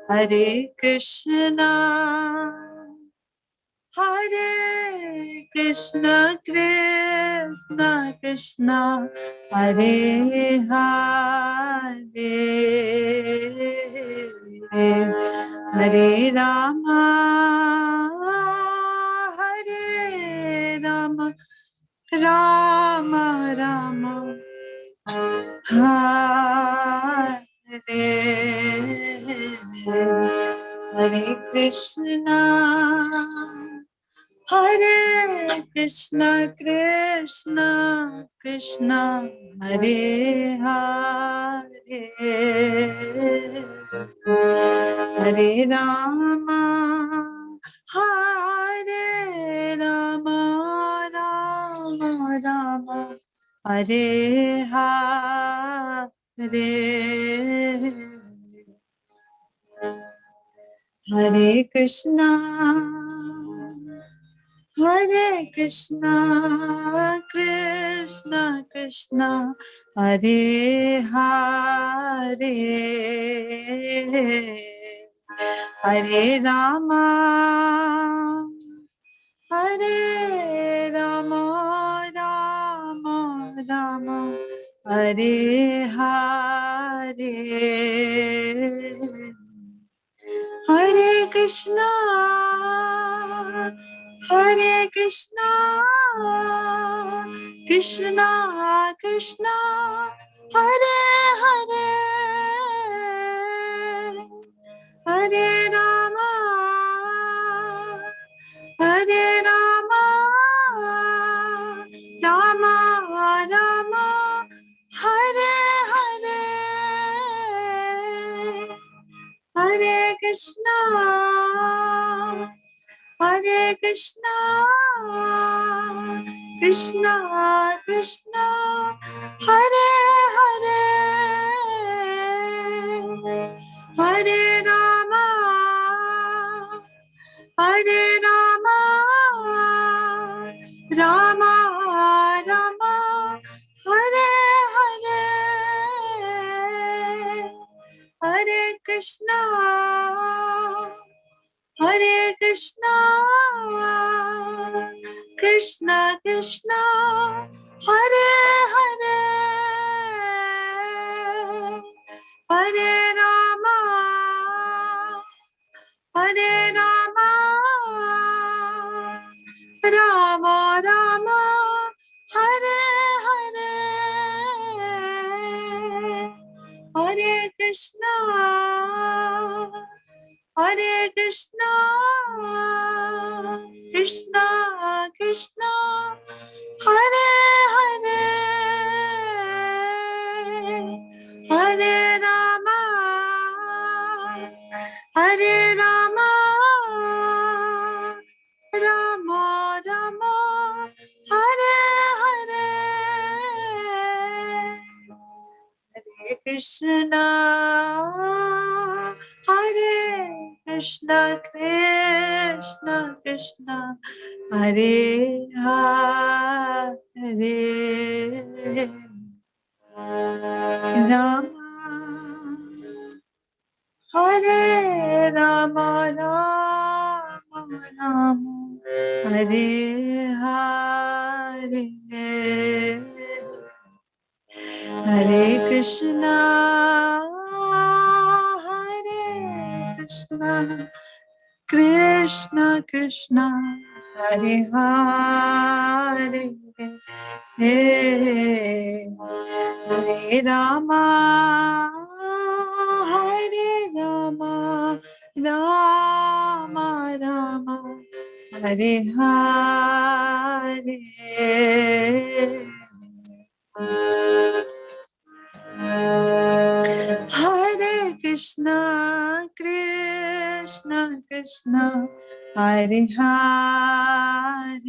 Hare Krishna, Hare Krishna, Krishna Krishna, Hare Hare, Hare Rama, Hare Rama, Rama Rama, Hare Hare Krishna, Hare Krishna, Krishna Krishna, Hare Hare, Hare Rama, Hare Rama, Rama Rama, Hare Hare, Hare Krishna, Hare Krishna, Krishna Krishna, Hare Hare, Hare Rama, Hare Rama, Rama Rama, Hare Hare, Hare Krishna, Hare Krishna, Krishna Krishna, Hare Hare, Hare Rama, Hare Rama, Rama Rama, Hare Hare, Hare Krishna, Hare Krishna, Krishna Krishna, Hare Hare, Hare Rama, Hare Rama, Rama Rama, Hare Hare, Hare Krishna, Hare Krishna, Krishna Krishna, Hare Hare, Hare Rama, Hare Rama, Rama Rama, Hare Hare, Hare Krishna, Hare Krishna, Krishna Krishna, Hare Hare, Hare Rama, Hare Rama, Rama Rama, Hare Hare, Hare Krishna, Hare Krishna, Krishna Krishna, Hare Hare, Rama, Hare Rama, Rama Rama, Hare Hare, Hare Krishna, Hare Krishna, Krishna Krishna, Hare Hare, Hare Rama, Hare Rama, Rama Rama, Hare Hare, Hare Krishna, Krishna Krishna, Hare Hare,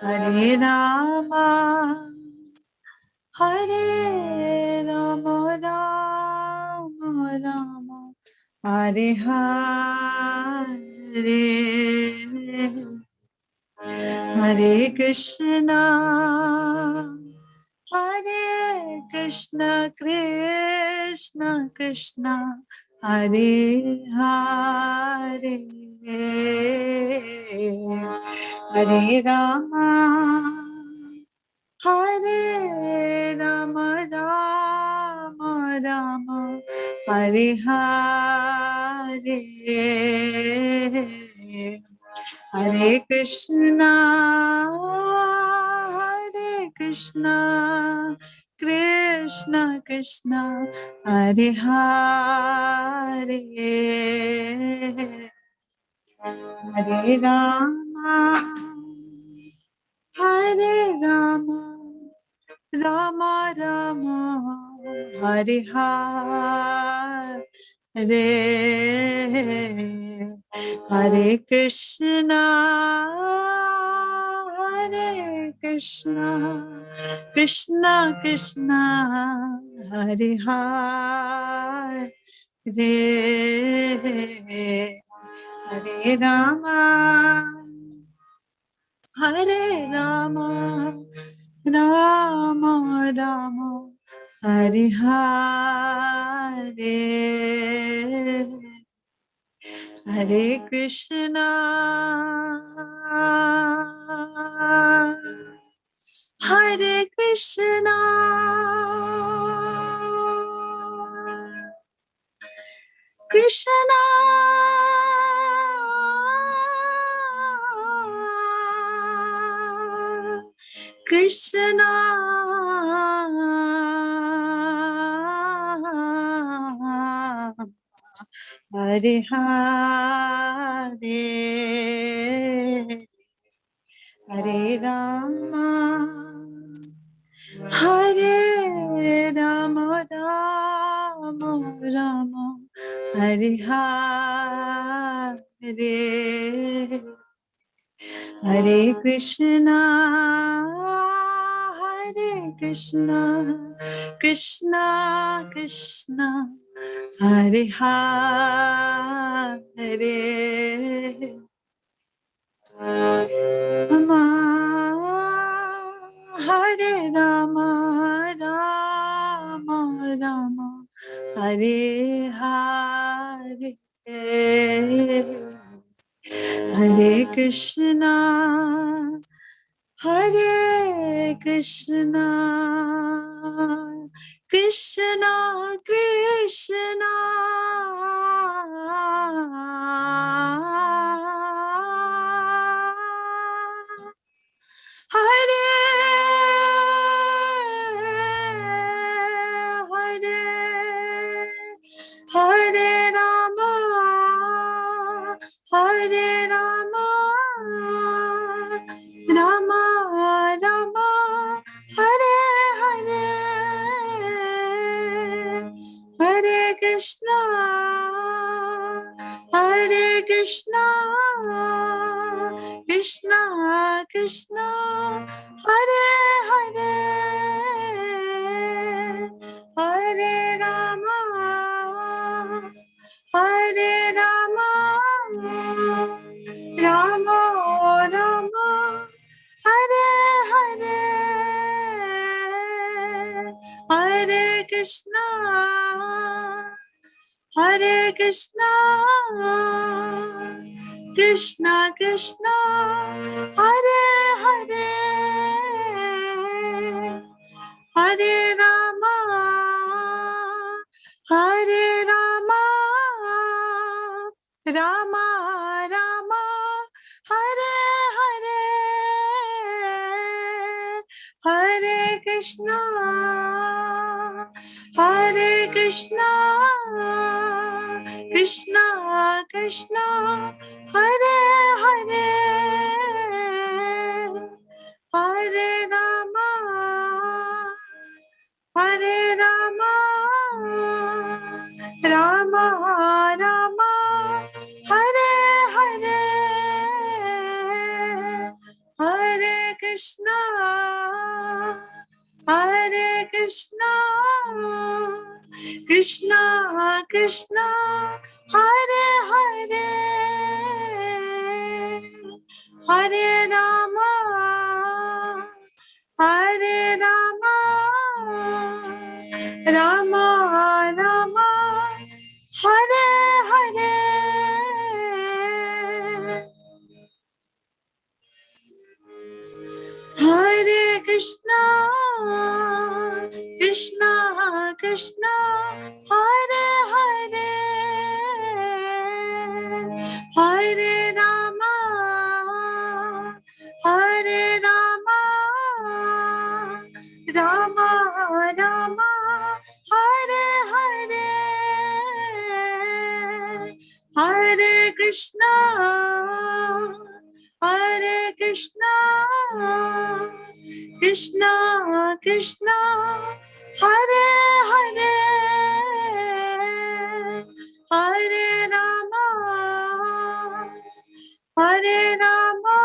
Hare Rama, Hare Rama, Rama Rama, Hare Hare, Hare Krishna, Hare Krishna, Krishna Krishna, Hare Hare, Hare Rama, Hare Rama, Rama Rama, Hare Hare, Hare Krishna, Hare Krishna, Krishna Krishna, Hare Hare, Hare Rama, Hare Rama, Rama Rama, Hare Hare, Hare Krishna, Hare Krishna, Krishna Krishna, Hare Hare, Hare Rama, Hare Rama, Rama Rama, Hare Hare, Hare Krishna, Hare Krishna, Krishna Krishna, Hare Hare, Hare Rama, Hare Rama, Rama Rama, Hare Hare, Hare Krishna, Hare Krishna, Krishna Krishna, Hare Hare, Rama, Hare Rama, Rama Rama, Hare Hare, Hare Krishna, Hare Krishna, Krishna Krishna, Hare Hare, Hare Rama, Hare Rama, Rama Rama, Hare Hare, Hare Krishna, Hare Krishna, Krishna Krishna, Hare Hare, Hare Rama, Hare Rama, Rama Rama, Hare Hare, Hare Krishna, Hare Krishna, Krishna Krishna, Hare Hare, Hare Rama, Hare Rama, Rama Rama, Hare Hare, Hare Krishna, Hare Krishna, Krishna Krishna, Hare Hare, Hare Rama, Hare Rama, Rama Rama, Hare Hare, Hare Krishna, Hare Krishna, Krishna Krishna, Hare Hare, Hare Rama, Hare Rama, Rama Rama, Hare Hare. Hare Krishna, Krishna Krishna, Hare Hare, Hare Rama, Hare Rama, Rama Rama, Hare Hare, Hare Krishna, Hare Krishna, Krishna Krishna, Hare Hare, Hare Rama, Hare Rama,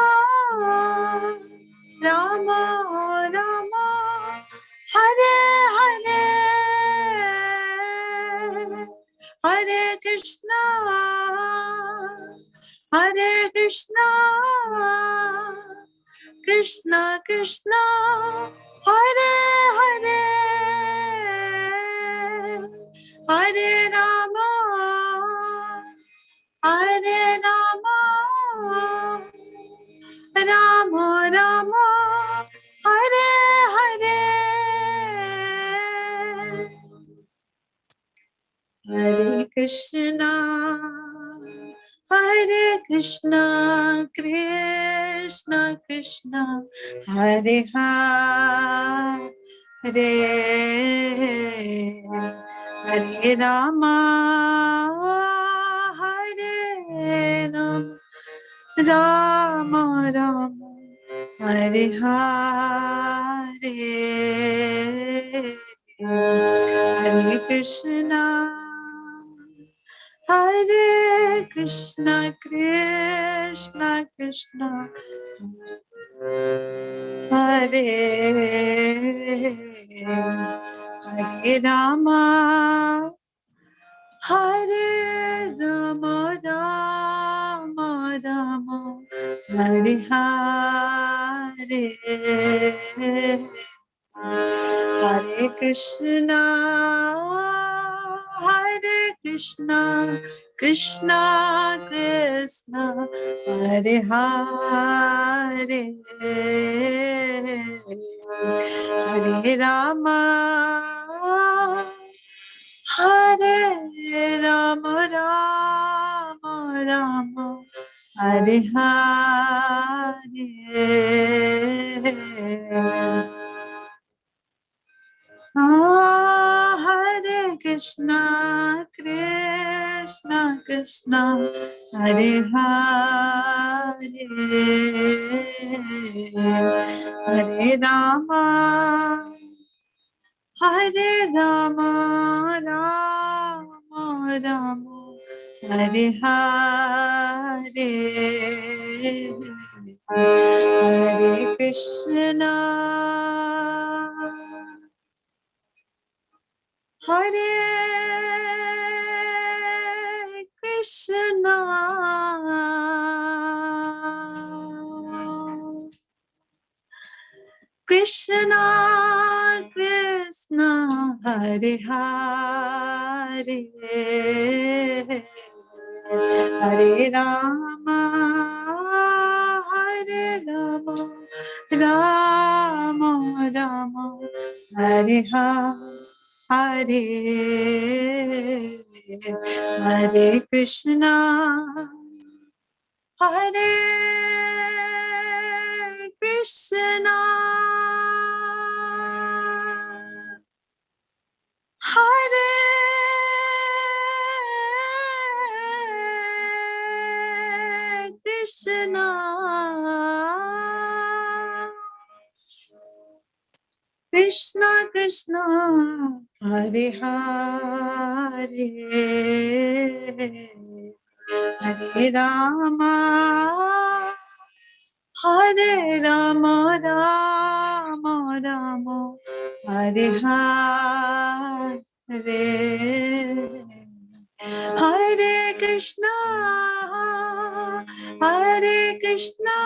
Rama Rama, Hare Hare, Hare Krishna, Hare Krishna, Krishna Krishna, Hare Hare, Hare Rama, Hare Rama, Rama Rama, Hare Hare, Hare Krishna, Hare Krishna, Krishna Krishna, Hare Hare, Hare Rama, Hare Rama, Rama Rama, Hare Hare, Hare Krishna, Hare Krishna, Krishna Krishna, Hare Hare Rama, Hare Rama, Rama Rama, Hare Hare, Hare Krishna, Hare Krishna, Krishna Krishna, Hare Hare, Hare Rama, Hare Rama, Rama Rama, Hare Hare, Hare Krishna, Krishna Krishna, Hare Hare, Hare Rama, Hare Rama, Rama Rama, Hare Hare, Hare Krishna, Hare Krishna, Krishna Krishna, Hare Hare, Hare Rama, Hare Rama, Rama Rama, Hare Hare, Hare Krishna, Hare Krishna, Hare Krishna, Krishna Krishna, Hare Hare, Hare Rama, Hare Rama, Rama Rama, Hare Hare, Hare Krishna, Hare Krishna,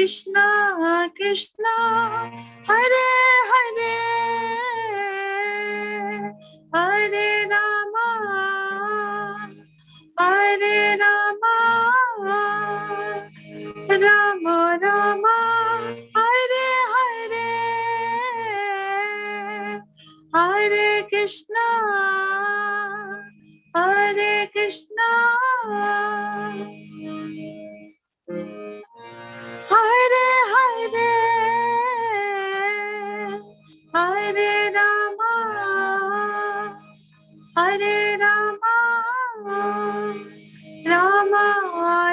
Krishna Krishna Hare Hare Hare Rama Hare Rama Rama Rama Hare Hare Hare Krishna Hare Krishna Hare Hare Hare Rama Hare Rama Rama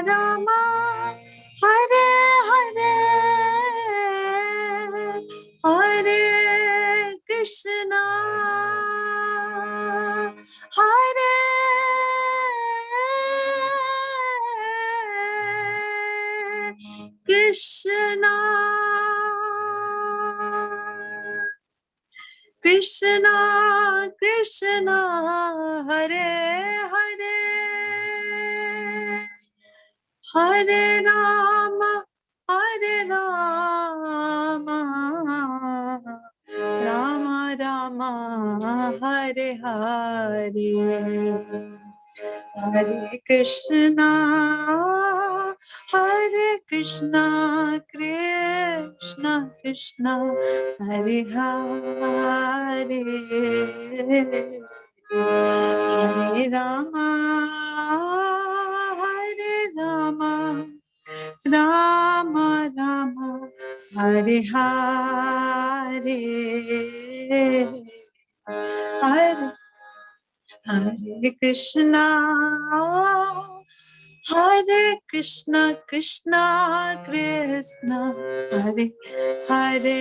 Rama Hare Hare Hare Krishna Hare Krishna Krishna Krishna Hare Hare Hare Rama Hare Rama Rama Rama Hare Hare Hare Krishna Krishna Krishna Hare Hare Hare Rama Rama Rama Hare Hare Hare Hare Krishna Krishna Krishna Hare Hare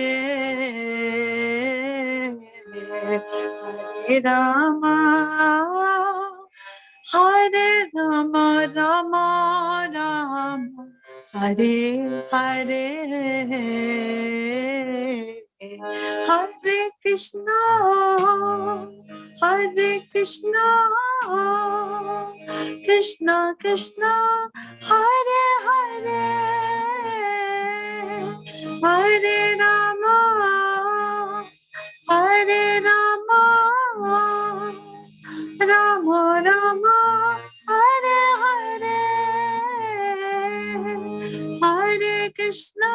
Hare Rama Rama Rama Hare Hare Hare Krishna Krishna Krishna Hare Hare Hare Rama Rama Rama Hare Hare Hare Krishna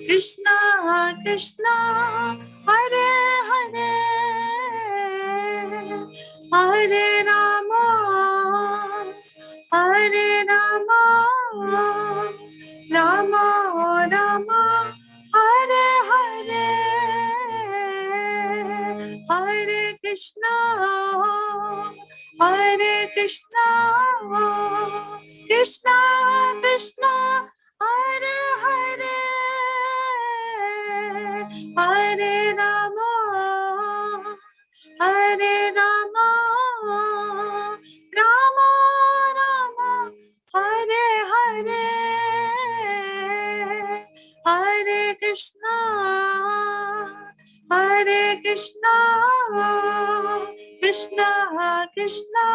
Krishna Krishna Hare Hare Hare Rama Rama Rama Hare Hare Hare Krishna Krishna Krishna Hare Hare Hare Rama Rama Rama Hare Hare Hare Krishna Krishna Krishna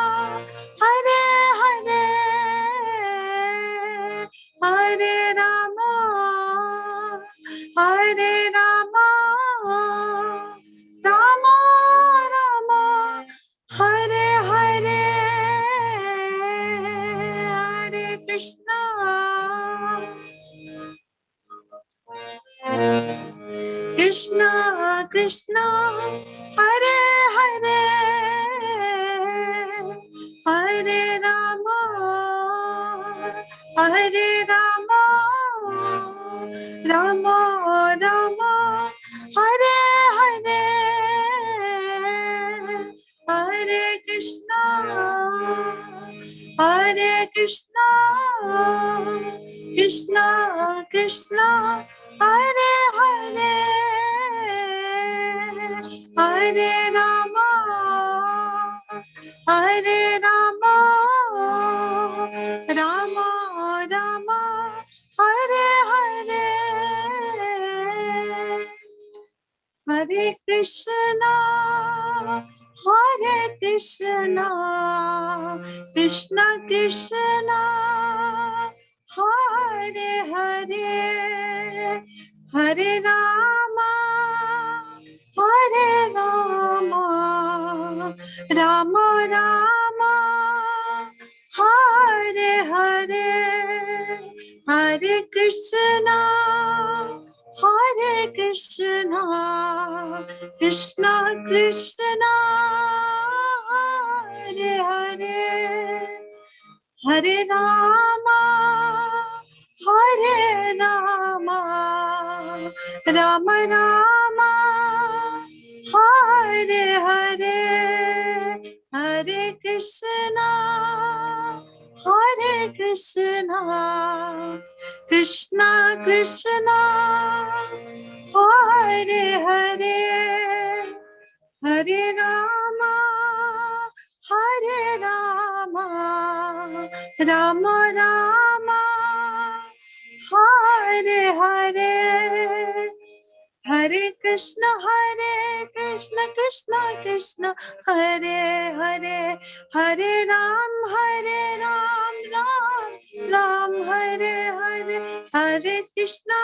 Hare Hare Hare Rama Rama Rama Hare Hare Hare Krishna Krishna Hare Hare Hare Rama Rama Rama Hare Hare Hare Krishna Krishna Krishna Hare Hare Hare Rama Rama Rama Hare Hare Hare Krishna, Hare Krishna, Krishna Krishna, Hare Hare, Hare Rama, Hare Rama, Rama Rama, Hare Hare, Hare Krishna, Hare Krishna, Krishna Krishna, Hare Hare, Hare Rama, Hare Rama, Rama Rama, Hare Hare, Hare Krishna, Hare Krishna, Krishna Krishna, Hare Hare, Hare Rama, Hare Rama, Rama Rama, Hare Hare, Hare Krishna, Krishna Krishna, Hare Hare, Hare Ram, Ram Ram, Hare Hare, Hare Krishna,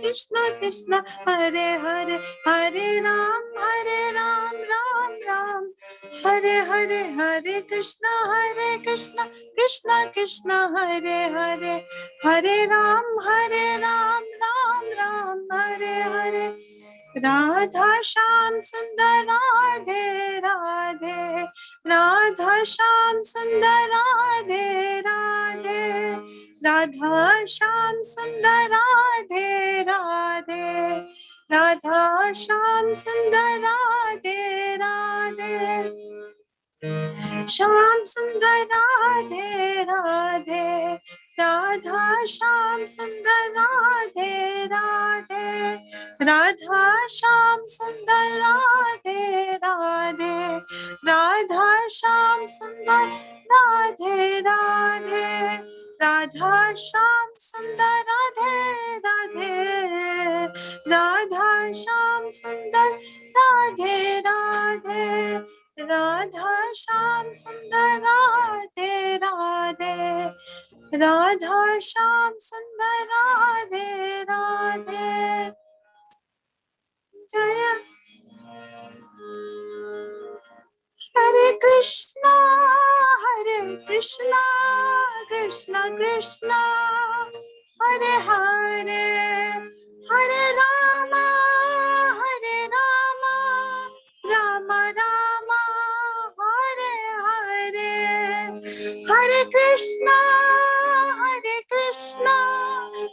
Krishna Krishna, Hare Hare, Hare Ram, Ram Ram, Hare Hare, Hare Krishna, Krishna Krishna, Hare Hare, Hare Ram, Ram Ram, Hare Hare, Radha Shyam Sundar Radhe Radhe, Radha Shyam Sundar Radhe Radhe, Radha Shyam Sundar Radhe Radhe, Radha Shyam Sundar Radhe Radhe, Shyam Sundar Radhe Radhe, Radha Shyam Sundar Radhe Radhe, Radha Shyam Sundar Radhe Radhe, Radha Shyam Sundar Radhe Radhe, Radha Shyam Sundar Radhe Radhe, Radha Shyam Sundar Radhe Radhe, Radha Shyam Sundar Radhe Radhe, Radha Shyam Sundar Radhe Radhe. Jaya Hare Krishna, Krishna Krishna, Hare Hare, Hare Rama, Rama Rama, Hare Hare, Hare Krishna,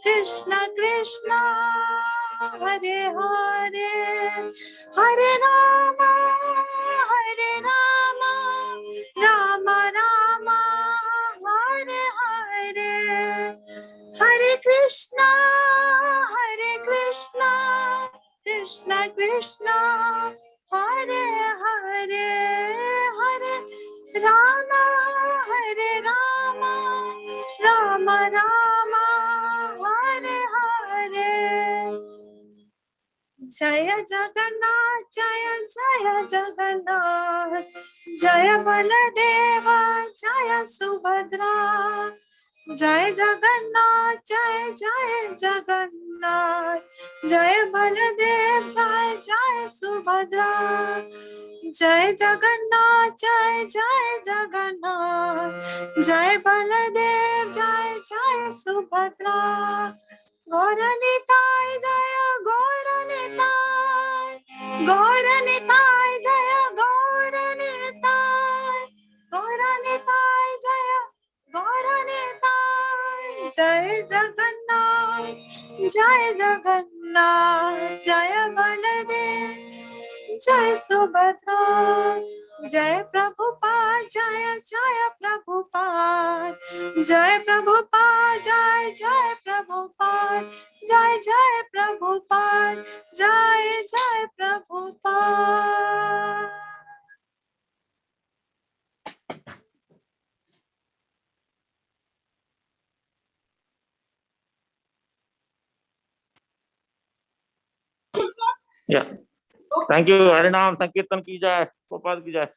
Krishna Krishna, Hare Hare, Hare Rama, Rama Rama, Hare Hare, Hare Krishna, Krishna Krishna, Hare Hare, Hare Rama, Rama Rama, Hare Hare. Jaya Jagannath, Jaya Jagannath, Jaya Baladeva, Jaya Subhadra, Jaya Jagannath, Jaya Jagannath, Jaya Baladev, Jaya Subhadra, Jaya Jagannath, Jaya Jagannath, Jaya Baladev, Jaya Subhadra, Gauranitai, Jaya Gauranitai, Gauranitai, Jaya Gauranitai, Gauranitai, Jaya Gauranitai, Jai Jagannath, Jai Jagannath, Jaya Baladev, Jai Subhadra, Jai Prabhupada, Jaya Prabhupada, Jai Prabhupada, Jai Prabhupada, Jai Prabhupada, Jai Prabhupada. Yeah. Thank you. Harinam Sankirtan ki jai. Gopal ki jai.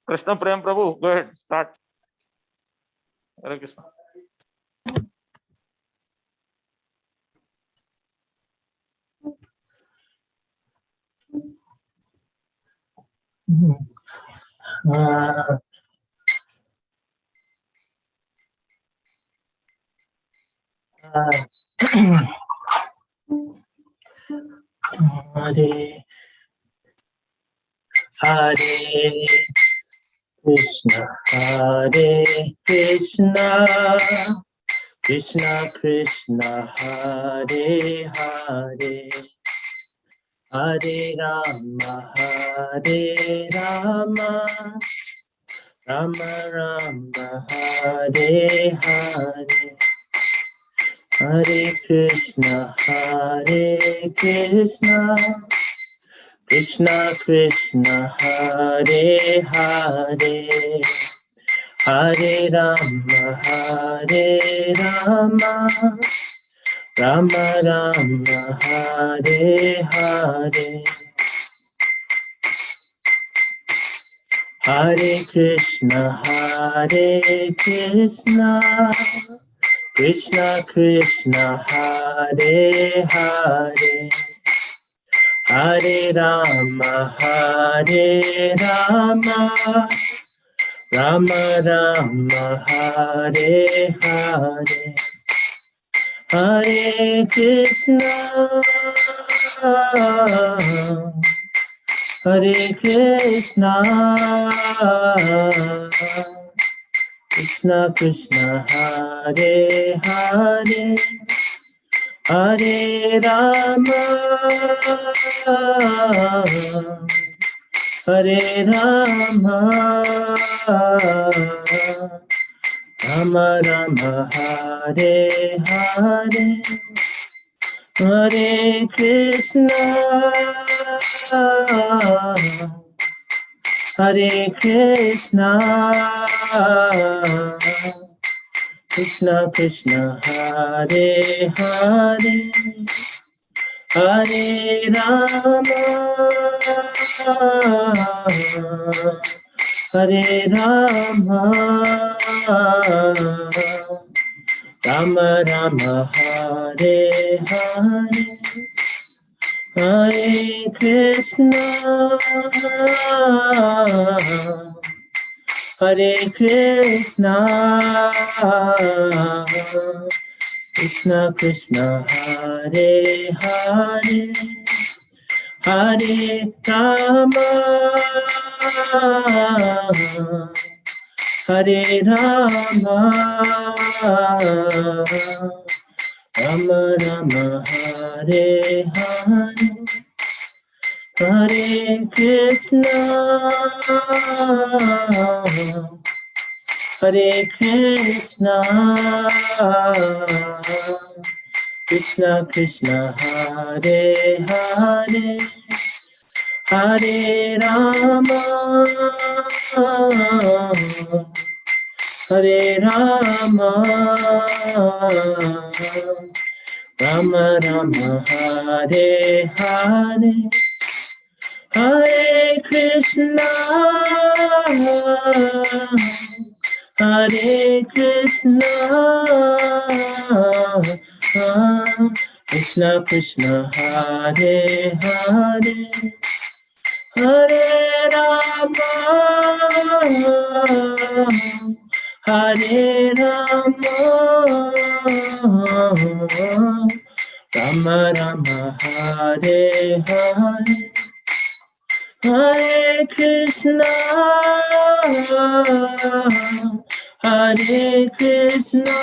Krishna Prem Prabhu, go ahead. Start. Hare Krishna. Hare Hare Krishna, Hare Krishna, Krishna Krishna, Hare Hare, Hare Rama, Hare Rama, Rama Rama, Hare Hare, Hare Krishna, Hare Krishna, Krishna Krishna, Hare Hare, Hare Rama, Hare Rama, Rama Rama, Hare Hare, Hare Krishna, Hare Krishna, Krishna Krishna, Hare Hare, Hare Rama, Hare Rama, Rama Rama, Hare Hare, Hare Krishna, Hare Krishna, Krishna Krishna, Hare Hare, Hare Rama, Hare Rama, Rama Rama, Hare Hare, Hare Krishna, Hare Krishna, Krishna Krishna, Hare Hare, Hare Rama, Hare Rama, Rama Rama, Hare Hare, Hare Krishna, Hare Krishna, Krishna Krishna, Hare Hare, Hare Rama, Hare Rama, Rama Rama, Hare Hare, Hare Krishna, Hare Krishna, Krishna Krishna, Hare Hare, Hare Rama, Hare Rama, Rama Rama, Hare Hare, Hare Krishna, Hare Krishna, Krishna Krishna, Hare Hare, Hare Rama, Hare Rama, Rama Rama, Hare Hare, Hare Krishna, Hare Krishna,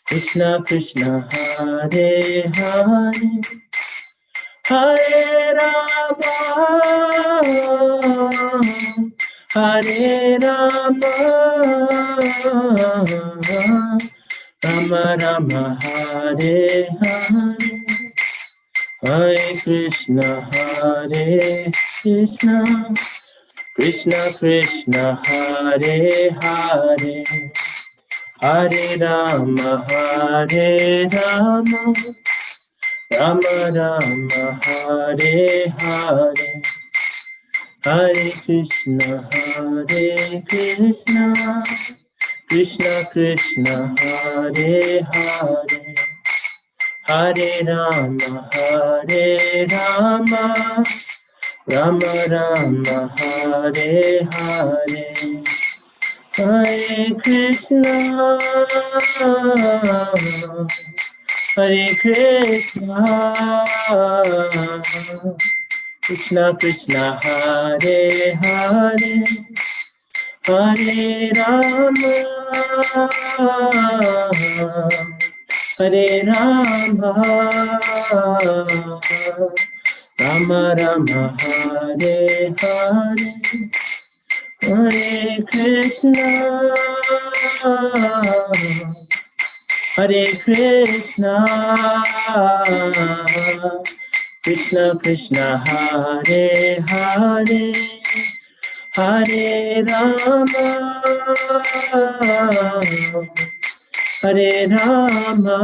Krishna Krishna, Hare Hare, Hare Rama, Hare Rama, Rama Rama, Hare Hare, Hare Krishna, Hare Krishna, Krishna Krishna, Hare Hare, Hare Rama, Hare Rama, Rama Rama, Hare Hare, Hare Krishna, Hare Krishna, Krishna Krishna, Hare Hare, Hare Rama, Hare Rama, Rama Rama, Hare Hare, Hare Krishna, Hare Krishna, Krishna Krishna, Hare Hare, Hare Rama, Hare Rama, Rama Rama, Hare Hare, Hare Krishna, Hare Krishna, Krishna Krishna, Hare Hare, Hare Rama, Hare Rama,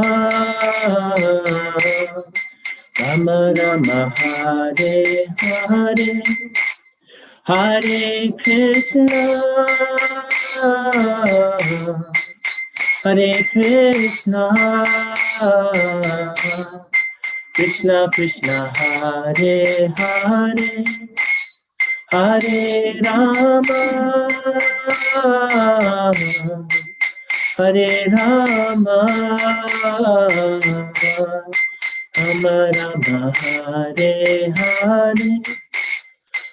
Rama Rama, Hare Hare, Hare Krishna, Hare Krishna, Krishna Krishna, Hare Hare, Hare Rama, Hare Rama, Rama Rama, Hare Hare,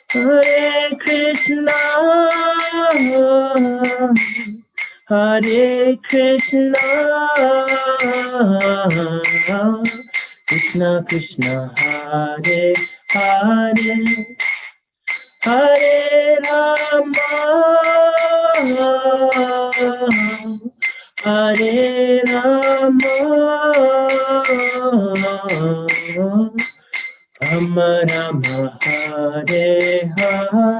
Hare Krishna, Hare Krishna, Krishna Krishna, Hare Hare, Hare Rama, Hare Rama, Rama Rama, Hare Hare,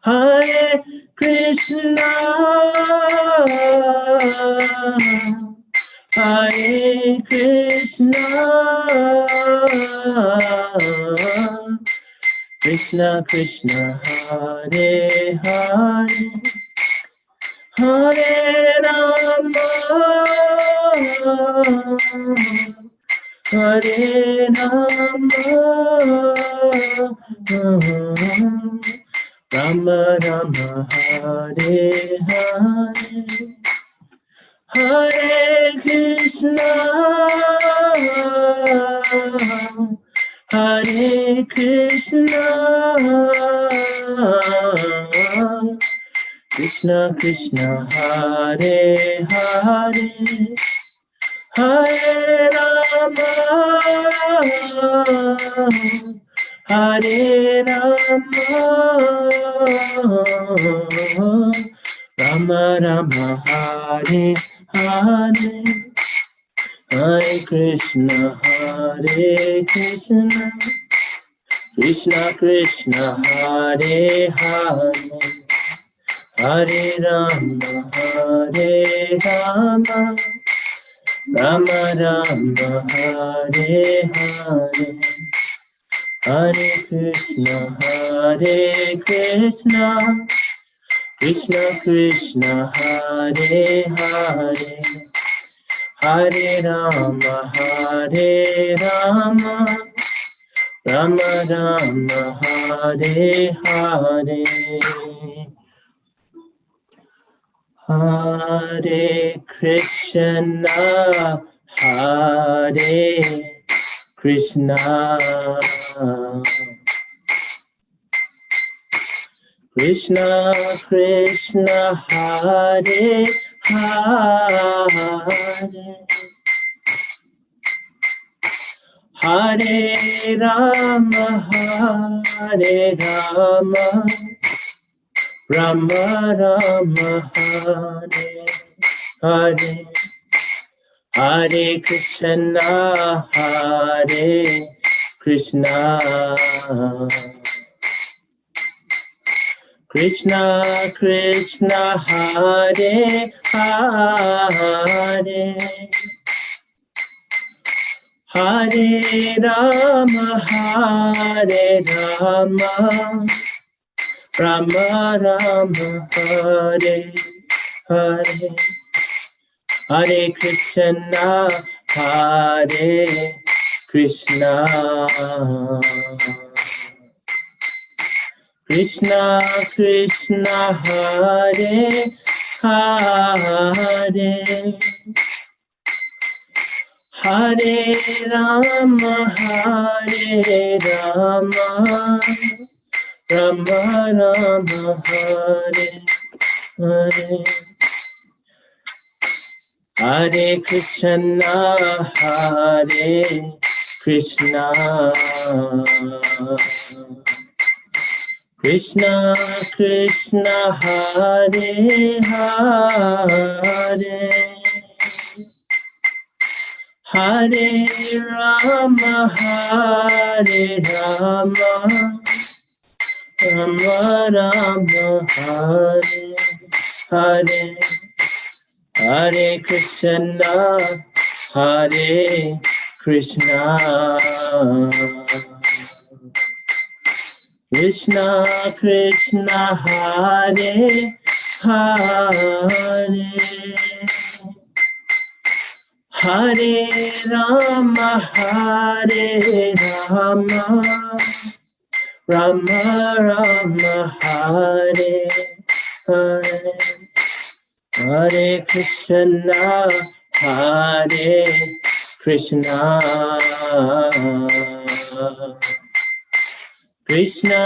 Hare Krishna, Hare Krishna, Krishna Krishna, Hare Hare, Hare Rama, Hare Rama, Rama Rama, Hare Hare, Hare Krishna, Hare Krishna, Krishna Krishna, Hare Hare, Hare Rama, Hare Rama, Rama Rama, Hare Hare, Hare Krishna, Hare Krishna, Krishna Krishna, Hare Hare, Hare Rama, Hare Rama, Rama Rama, Hare Hare, Hare Krishna, Hare Krishna, Krishna Krishna, Hare Hare, Hare Rama, Hare Rama, Rama Rama, Hare Hare, Hare Krishna, Hare Krishna, Krishna Krishna, Hare Hare, Hare Rama, Hare Rama, Rama Rama, Hare Hare, Hare Krishna, Hare Krishna, Krishna Krishna Hare Hare Hare Rama Hare Rama Rama Rama Hare Hare Hare Krishna Hare Krishna Krishna Krishna Hare Hare Hare Rama Hare Rama Rama Rama Hare Hare Hare Krishna Hare Krishna Krishna Krishna Hare Hare Hare Rama Hare Rama Rama Rama Hare Hare Hare Krishna Hare Krishna Krishna Krishna Hare Hare Hare Rama Hare Rama Rama Rama Hare Hare Hare Krishna Hare Krishna Krishna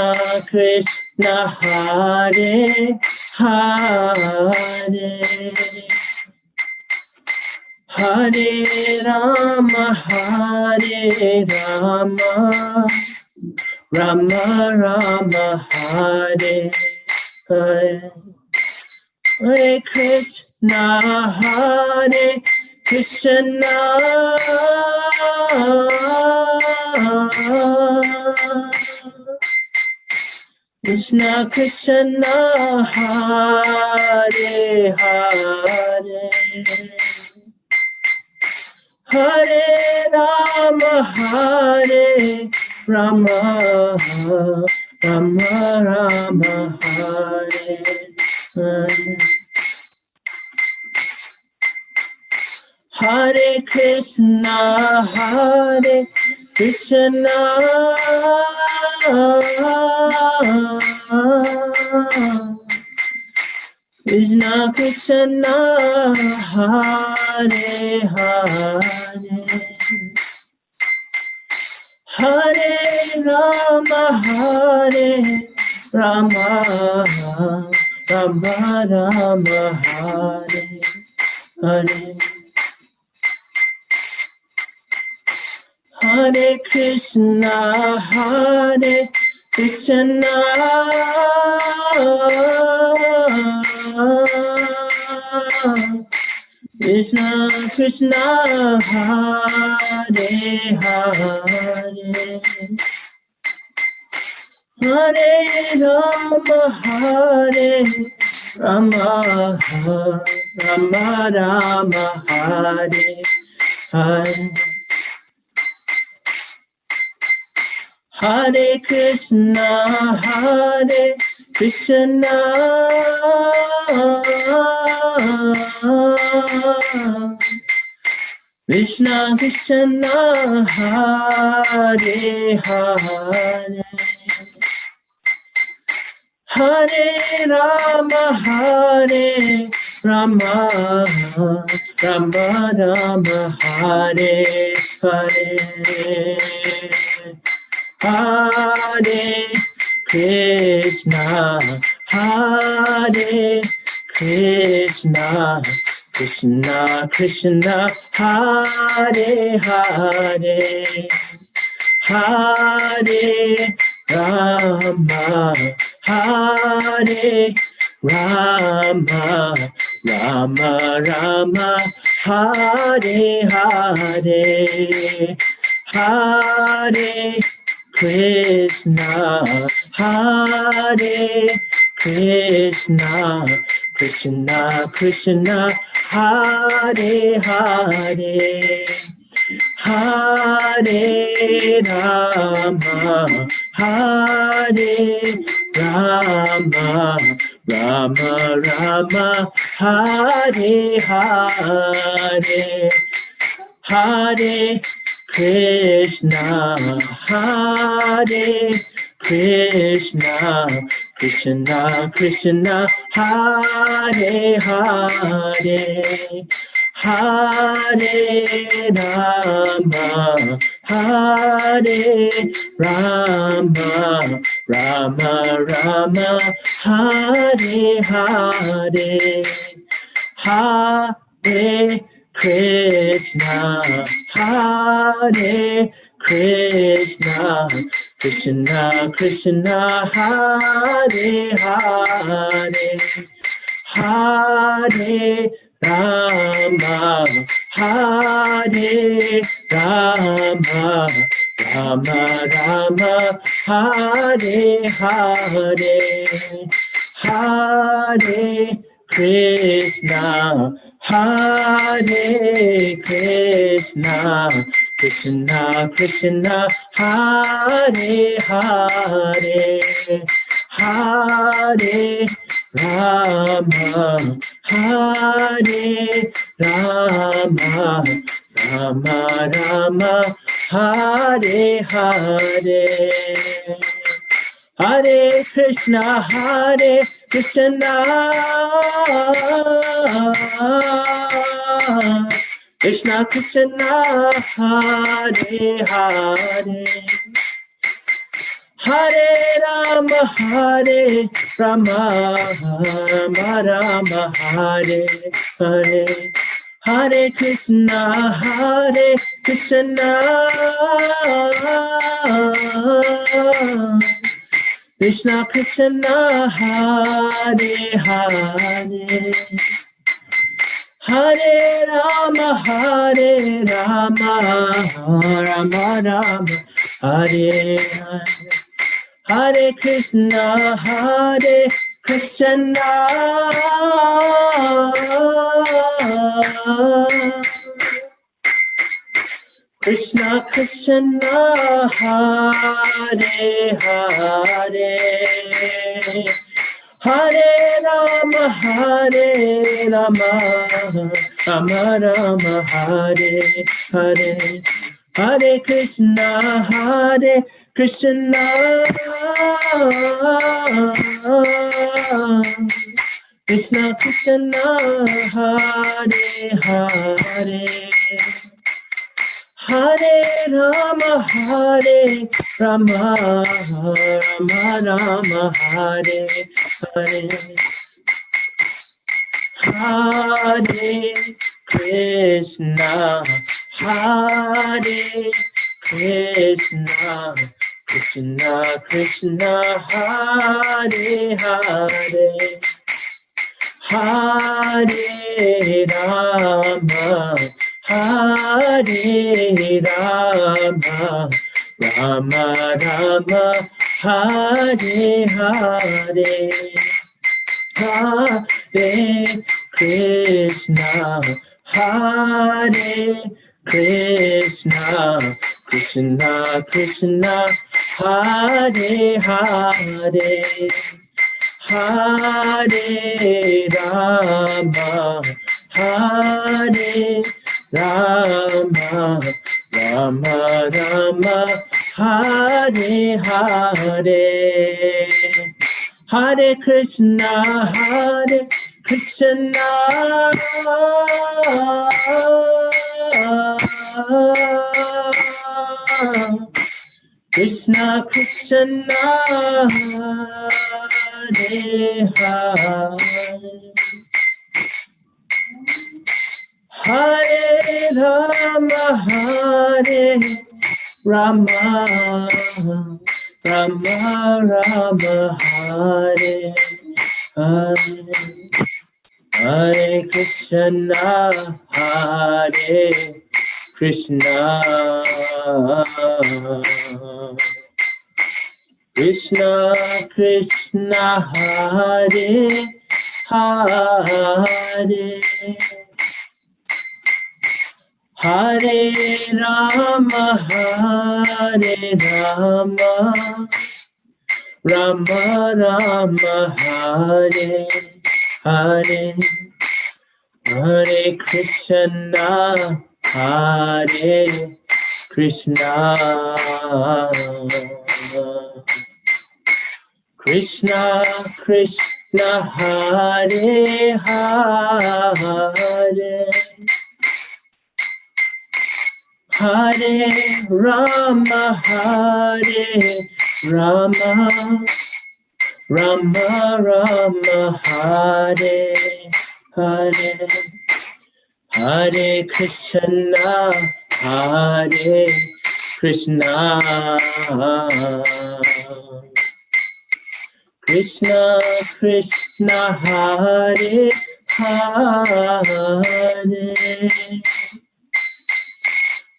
Krishna Hare Hare Hare Rama Hare Rama Rama Rama Hare Hare Hare Krishna Hare Krishna Krishna Krishna Hare Hare Hare Rama Hare Rama Rama Rama Hare Hare Hare Krishna Hare Krishna Krishna Krishna Hare Hare Hare Rama Hare Rama Rama Rama Hare Hare Hare Krishna Hare Krishna Krishna Krishna Hare Hare Hare Rama Hare Rama Rama Rama Hare Hare Hare Krishna Hare Krishna Krishna Krishna Hare Hare Hare Rama Hare Rama Rama Rama Hare Hare Hare Krishna Hare Krishna Krishna Krishna Hare Hare Hare Rama Hare Rama Rama Rama Hare Hare Hare Krishna Hare Krishna, Krishna, Krishna, Hare Hare, Hare Rama, Hare Rama, Rama Rama, Hare Hare, Hare Krishna, Hare Krishna, Krishna Krishna, Hare Hare, Hare Rama, Hare Rama, Rama Rama, Hare Hare, Hare Krishna, Hare Krishna, Krishna Krishna, Hare Hare, Hare Rama, Hare Rama, Rama Rama, Hare Hare, Hare Krishna, Hare Krishna, Krishna Krishna, Hare Hare, Hare Rama, Hare Rama, Rama Rama, Hare Hare, Hare Krishna, Krishna Krishna, Hare Hare, Hare Rama, Rama Rama, Hare Hare, Hare Krishna, Krishna Krishna Krishna, Hare Hare, Hare Rama, Rama Rama, Hare Hare, Hare Krishna, Krishna Krishna Krishna, Hare Hare, Hare Rama, Rama Rama, Hare Hare, Hare Krishna, Krishna Krishna Krishna, Hare Hare, Hare Rama, Rama Rama, Hare Hare, Hare Krishna, Krishna Krishna Krishna, Hare Hare, Hare Rama, Hare Rama, Rama Rama, Hare Hare, Hare Krishna, Krishna Krishna Krishna, Hare Hare, Hare Rama, Hare Rama, Rama Rama, Hare Hare, Hare Krishna, Krishna Krishna Krishna, Hare Hare, Hare Rama, Rama Rama Rama, Hare Hare, Hare Krishna, Hare Krishna, Krishna Krishna Hare Hare Hare Rama Hare Rama Rama Rama Hare Hare Hare Krishna Hare Krishna Krishna Krishna Hare Hare Hare Rama Hare Rama Rama Rama Hare Hare Hare Krishna Hare Krishna Krishna Krishna Hare Hare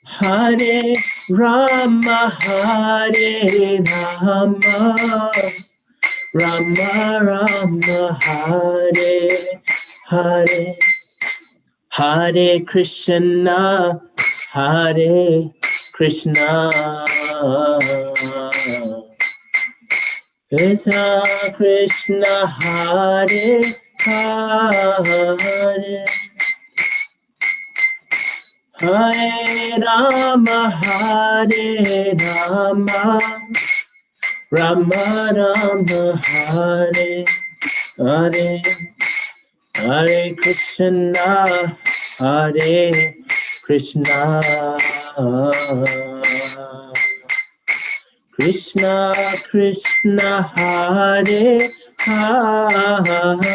Hare Rama Hare Rama Rama Rama Hare Hare Hare Krishna Hare Krishna Krishna Krishna Hare Hare Hare Rama Hare Rama Rama Rama Hare Hare Hare Krishna Hare Krishna Krishna Krishna Hare Hare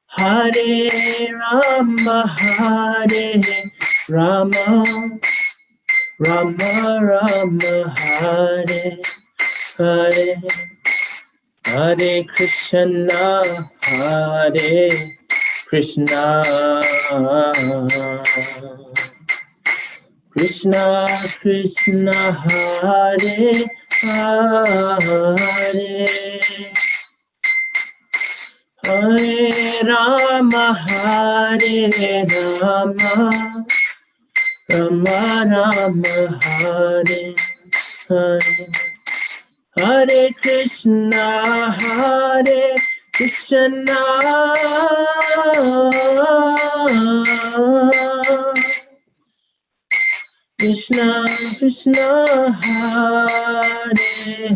Hare Rama Hare Rama Rama Rama Hare Hare Hare Krishna Hare Krishna Krishna Krishna Hare Hare Hare Rama Hare Rama Rama Rama Hare Hare Hare Krishna Krishna Krishna Krishna Hare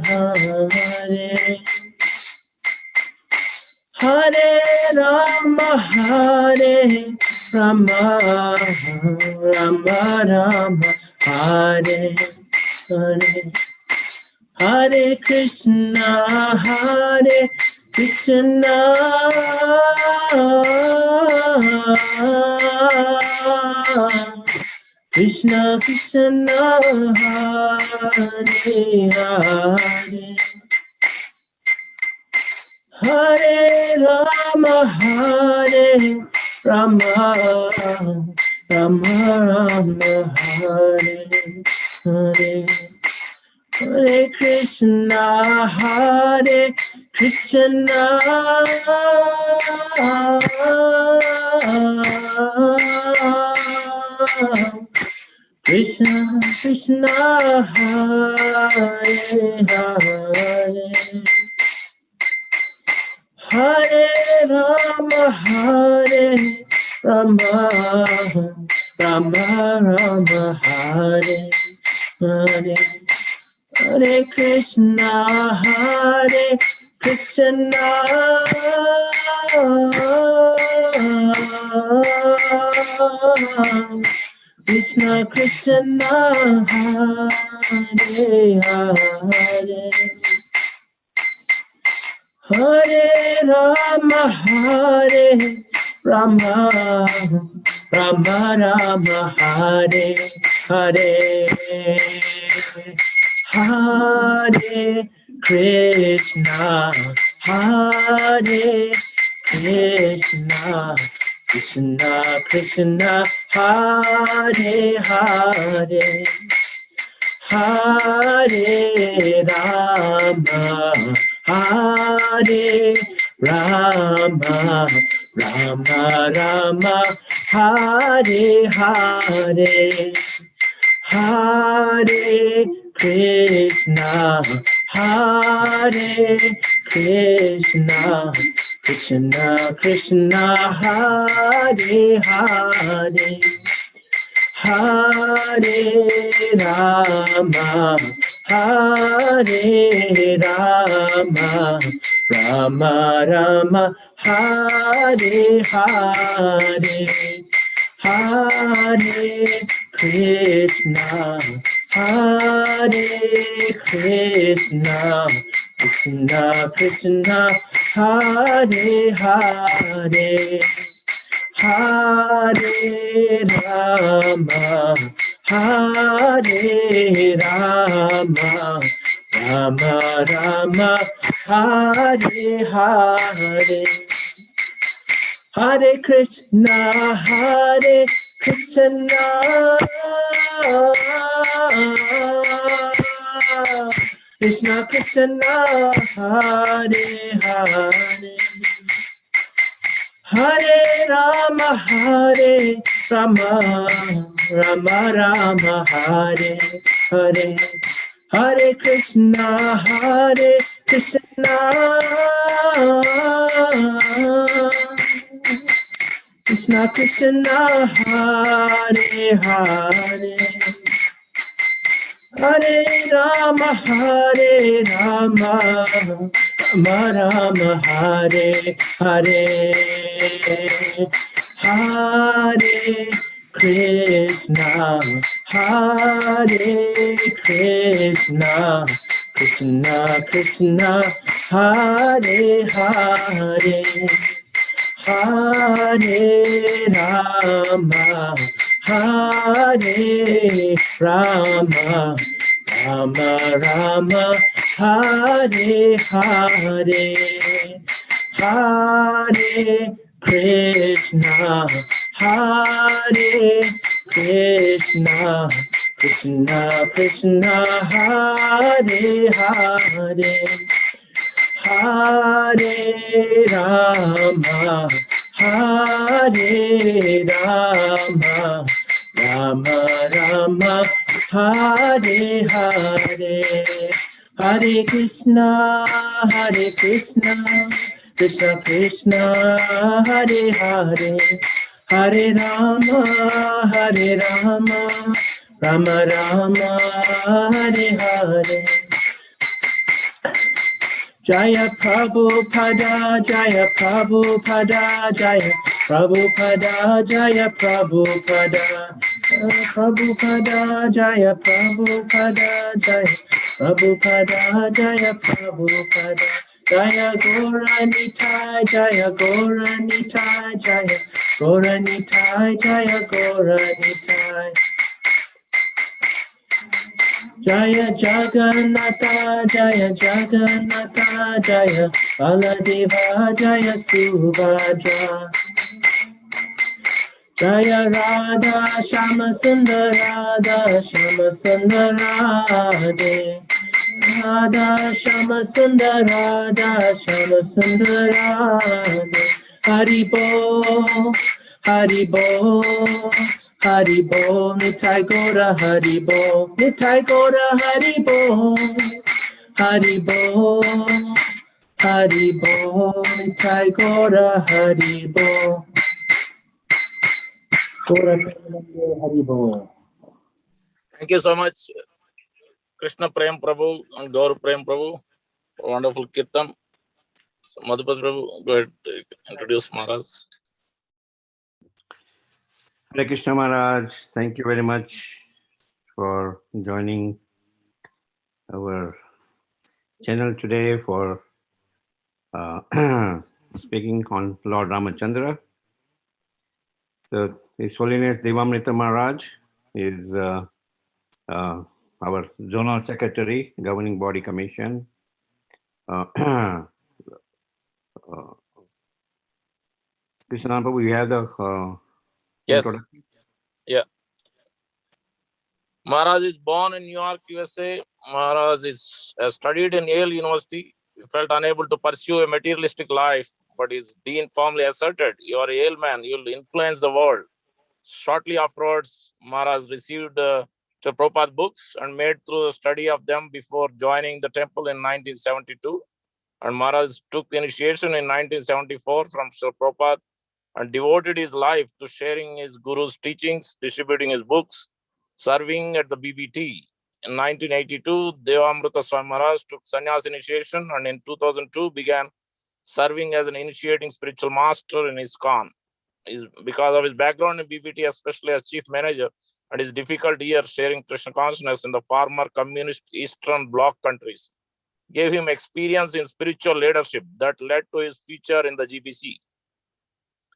Hare Hare Rama Hare Rama Rama Rama Hare Hare Hare Krishna Krishna Krishna Krishna Hare Hare Hare Rama Hare Rama Rama Rama Hare Hare Hare Krishna Krishna Krishna Krishna Hare Hare Hare Rama Hare Rama Rama Rama Hare Hare Hare Krishna Krishna Krishna Krishna Hare Hare Hare Rama Hare Rama Rama Rama Hare Hare Hare Krishna Krishna Krishna Hare Hare Hare Rama, Hare Rama, Rama Rama, Hare Hare, Hare Krishna, Hare Krishna, Krishna Krishna, Hare Hare, Hare Rama, Hare Rama, Rama Rama, Hare Hare, Hare Krishna, Hare Krishna, Krishna Krishna, Hare Hare, Hare Rama, Hare Rama, Rama Rama, Hare Hare, Hare Krishna, Hare Krishna, Krishna Krishna, Hare Hare, Hare Rama, Hare Rama, Rama Rama, Hare Hare, Hare Krishna, Hare Krishna, Krishna Krishna, Hare Hare, Hare Rama, Hare Rama, Rama Rama, Hare Hare, Hare Krishna, Hare Krishna, Krishna Krishna, Hare Hare, Hare Rama, Hare Rama, Rama Rama, Hare Hare, Hare Krishna, Hare Krishna, Krishna Krishna, Hare Hare, Hare Rama, Hare Rama, Rama Rama, Hare Hare, Hare Krishna, Hare Krishna, Krishna Krishna, Hare Hare, Hare Rama, Hare Rama, Rama Rama, Hare Hare, Jaya Prabhupada, Jaya Prabhupada, Jaya Prabhupada, Jaya Prabhupada, Prabhupada, Jaya Prabhupada, Jaya Prabhupada, Jaya Prabhupada, Jaya Gauranitai, Jaya Gauranitai, Jaya Gauranitai, Jaya Gauranitai, Jaya Jagannatha, Jaya Jagannatha, Jaya Baladeva, Jaya Subhadra, Jaya Radha, Shama Sundar, Radha, Shama Sundar, Radhe, Radha, Shama Sundar, Radha, Shama Sundar, Radhe, Haribo, Haribo, Haribo, Nitai Gora, Haribo, Nitai Gora, Haribo, Haribo, Haribo, Nitai Gora, Haribo, Gora Haribo. Thank you so much, Krishna Prem Prabhu and Gaur Prem Prabhu. Wonderful Kirtan. So, Madhupati Prabhu, go ahead, introduce Maharaj. Hare Krishna Maharaj, thank you very much for joining our channel today for speaking on Lord Ramachandra. So His Holiness Devamrita Maharaj is our Zonal Secretary, Governing Body Commission. Krishna Prabhu, you have the Yes. introduction? Yeah. Maharaj is born in New York, USA. Maharaj has studied in Yale University. He felt unable to pursue a materialistic life, but his dean firmly asserted, "You are a Yale man, you'll influence the world." Shortly afterwards, Maharaj received Prabhupada books and made through a study of them before joining the temple in 1972. And Maharaj took initiation in 1974 from Sri Prabhupada and devoted his life to sharing his guru's teachings, distributing his books, serving at the BBT. In 1982, Devamrita Swami Maharaj took sannyas initiation and in 2002 began serving as an initiating spiritual master in ISKCON. Because of his background in BBT, especially as chief manager, and his difficult years sharing Krishna consciousness in the former communist Eastern Bloc countries, gave him experience in spiritual leadership that led to his future in the GBC.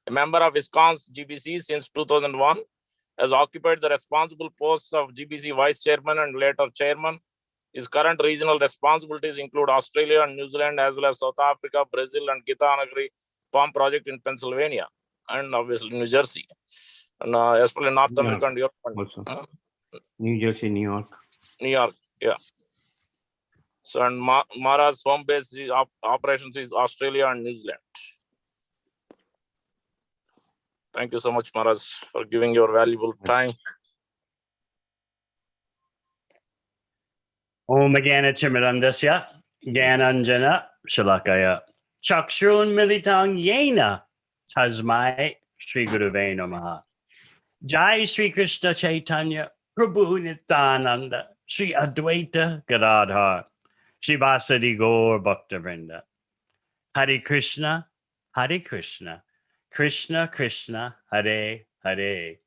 A member of ISKCON's GBC since 2001, has occupied the responsible posts of GBC Vice Chairman and later Chairman. His current regional responsibilities include Australia and New Zealand, as well as South Africa, Brazil, and Gitanagari Palm Project in Pennsylvania, and obviously New Jersey, and especially North Yeah. America and Europe. Also, New Jersey, New York. New York, yeah. So, and Maharaj's home base operations is Australia and New Zealand. Thank you so much, Maharaj, for giving your valuable time. Om Gana Chimirandasya, Gananjana Shalakaya, Chakshun Militang Yena, Tasmai, Sri Guruve Namaha. Jai Sri Krishna Chaitanya, Prabhu Nityananda, Sri Advaita Gadadhar, Shivasadi Gaur Bhaktavrinda. Hare Krishna, Krishna Krishna, Hare Hare.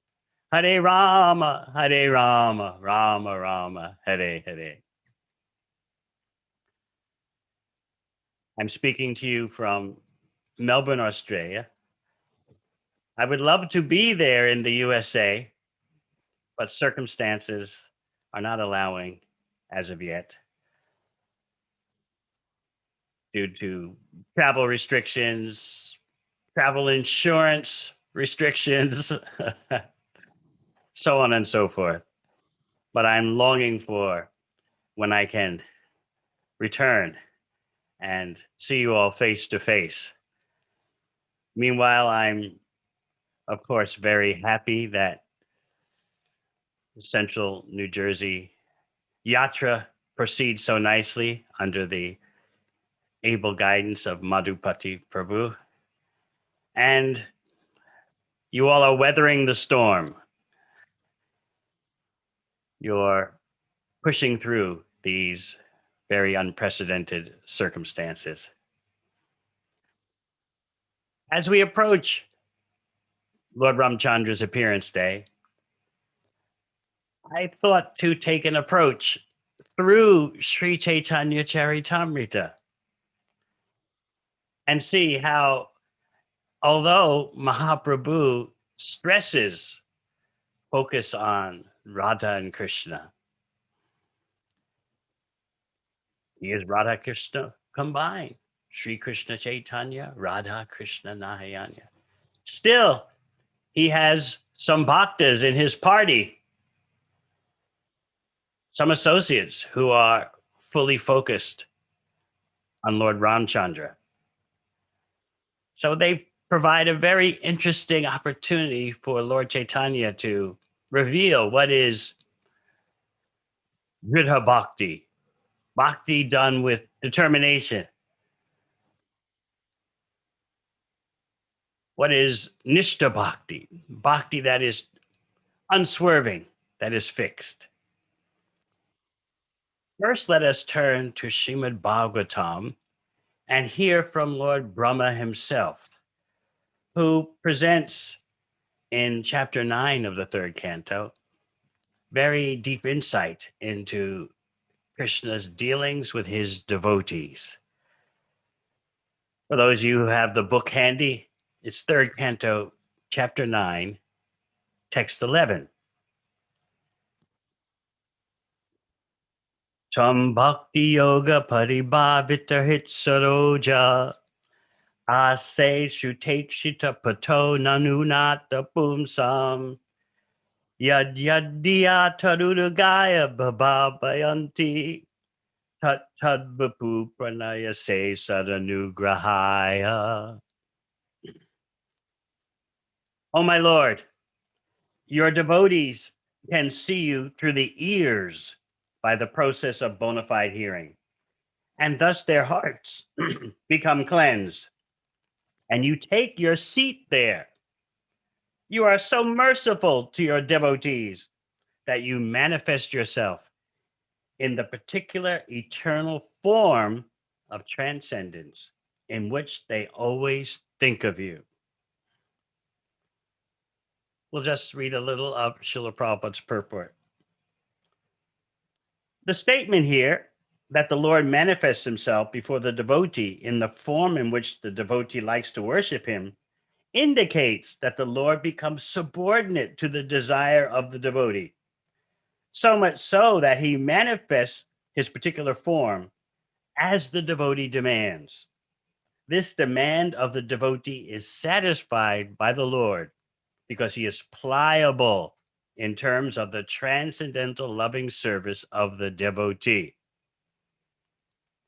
Hare Rama, Rama Rama, Hare Hare. I'm speaking to you from Melbourne, Australia. I would love to be there in the USA, but circumstances are not allowing as of yet due to travel restrictions, travel insurance restrictions, so on and so forth. But I'm longing for when I can return and see you all face to face. Meanwhile, I'm, of course, very happy that Central New Jersey Yatra proceeds so nicely under the able guidance of Madhupati Prabhu. And you all are weathering the storm. You're pushing through these very unprecedented circumstances. As we approach Lord Ramchandra's appearance day, I thought to take an approach through Sri Chaitanya Charitamrita and see how, although Mahaprabhu stresses focus on Radha and Krishna, he is Radha Krishna combined. Sri Krishna Chaitanya, Radha Krishna Nahayanya. Still, he has some bhaktas in his party, some associates who are fully focused on Lord Ramchandra. So they provide a very interesting opportunity for Lord Chaitanya to reveal what is Ridha Bhakti, bhakti done with determination. What is Nishta Bhakti, bhakti that is unswerving, that is fixed. First, let us turn to Srimad Bhagavatam and hear from Lord Brahma himself, who presents in chapter 9 of the third canto very deep insight into Krishna's dealings with his devotees. For those of you who have the book handy, it's third canto, chapter 9, text 11. Tam bhakti yoga paribhavita hit saroja ase shutekshita pato nanunata pumsam Yad yadya tarudagaya bababayanti. Tat tad vapu pranaya se sadanugrahaya. Oh, my Lord, your devotees can see you through the ears by the process of bona fide hearing, and thus their hearts become cleansed. And you take your seat there. You are so merciful to your devotees that you manifest yourself in the particular eternal form of transcendence in which they always think of you. We'll just read a little of Srila Prabhupada's purport. The statement here that the Lord manifests himself before the devotee in the form in which the devotee likes to worship him indicates that the Lord becomes subordinate to the desire of the devotee. So much so that he manifests his particular form as the devotee demands. This demand of the devotee is satisfied by the Lord because he is pliable in terms of the transcendental loving service of the devotee.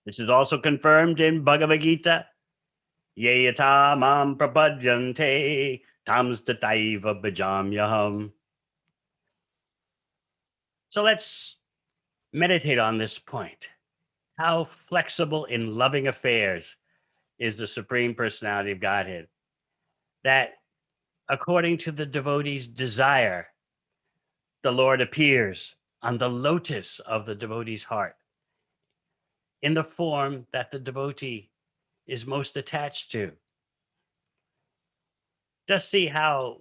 This is also confirmed in Bhagavad Gita. Yeyata mam prabhadyante tams tataiva bhajamyaham. So let's meditate on this point. How flexible in loving affairs is the Supreme Personality of Godhead, that according to the devotee's desire, the Lord appears on the lotus of the devotee's heart in the form that the devotee is most attached to. Just see how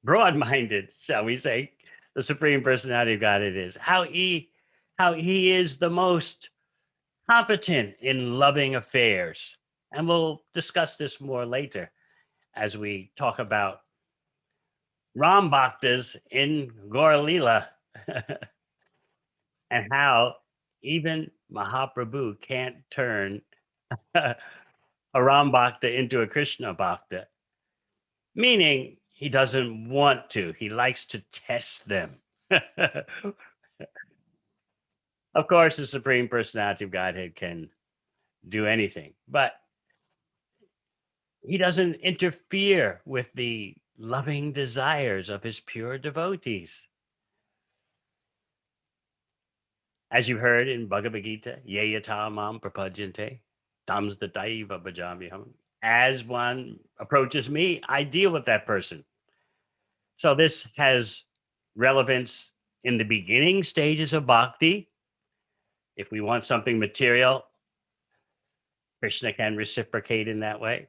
broad-minded, shall we say, the Supreme Personality of Godhead is. How he is the most competent in loving affairs. And we'll discuss this more later as we talk about Ram Bhaktas in Gaura Leela and how even Mahaprabhu can't turn a Ram Bhakta into a Krishna Bhakta, meaning he doesn't want to. He likes to test them. Of course, the Supreme Personality of Godhead can do anything, but he doesn't interfere with the loving desires of his pure devotees. As you heard in Bhagavad Gita, yeyata mam prapadyante, tams tataiva bhajamyaham. As one approaches me, I deal with that person. So this has relevance in the beginning stages of bhakti. If we want something material, Krishna can reciprocate in that way.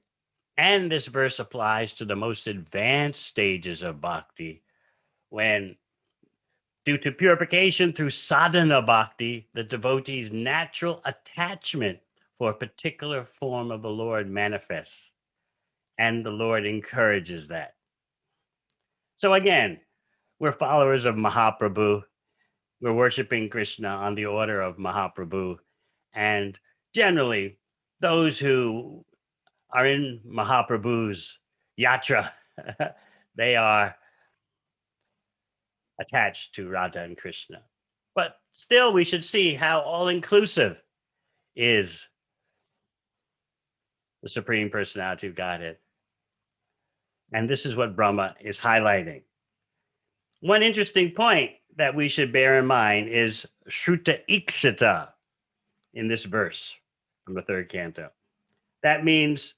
And this verse applies to the most advanced stages of bhakti, when, due to purification through sadhana bhakti, the devotee's natural attachment for a particular form of the Lord manifests, and the Lord encourages that. So again, we're followers of Mahaprabhu. We're worshiping Krishna on the order of Mahaprabhu. And generally, those who are in Mahaprabhu's yatra, they are attached to Radha and Krishna. But still, we should see how all-inclusive is the Supreme Personality of Godhead. And this is what Brahma is highlighting. One interesting point that we should bear in mind is Shruta Ikshita in this verse from the third canto. That means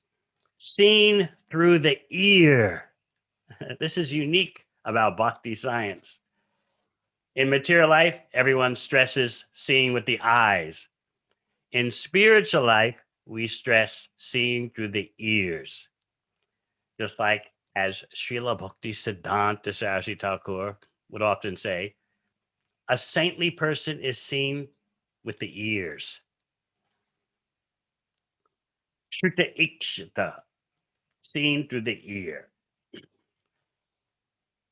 seen through the ear. This is unique about bhakti science. In material life, everyone stresses seeing with the eyes. In spiritual life, we stress seeing through the ears. Just like as Srila Bhakti Siddhanta Saraswati Thakur would often say, a saintly person is seen with the ears. Shruta Ikshita, seen through the ear.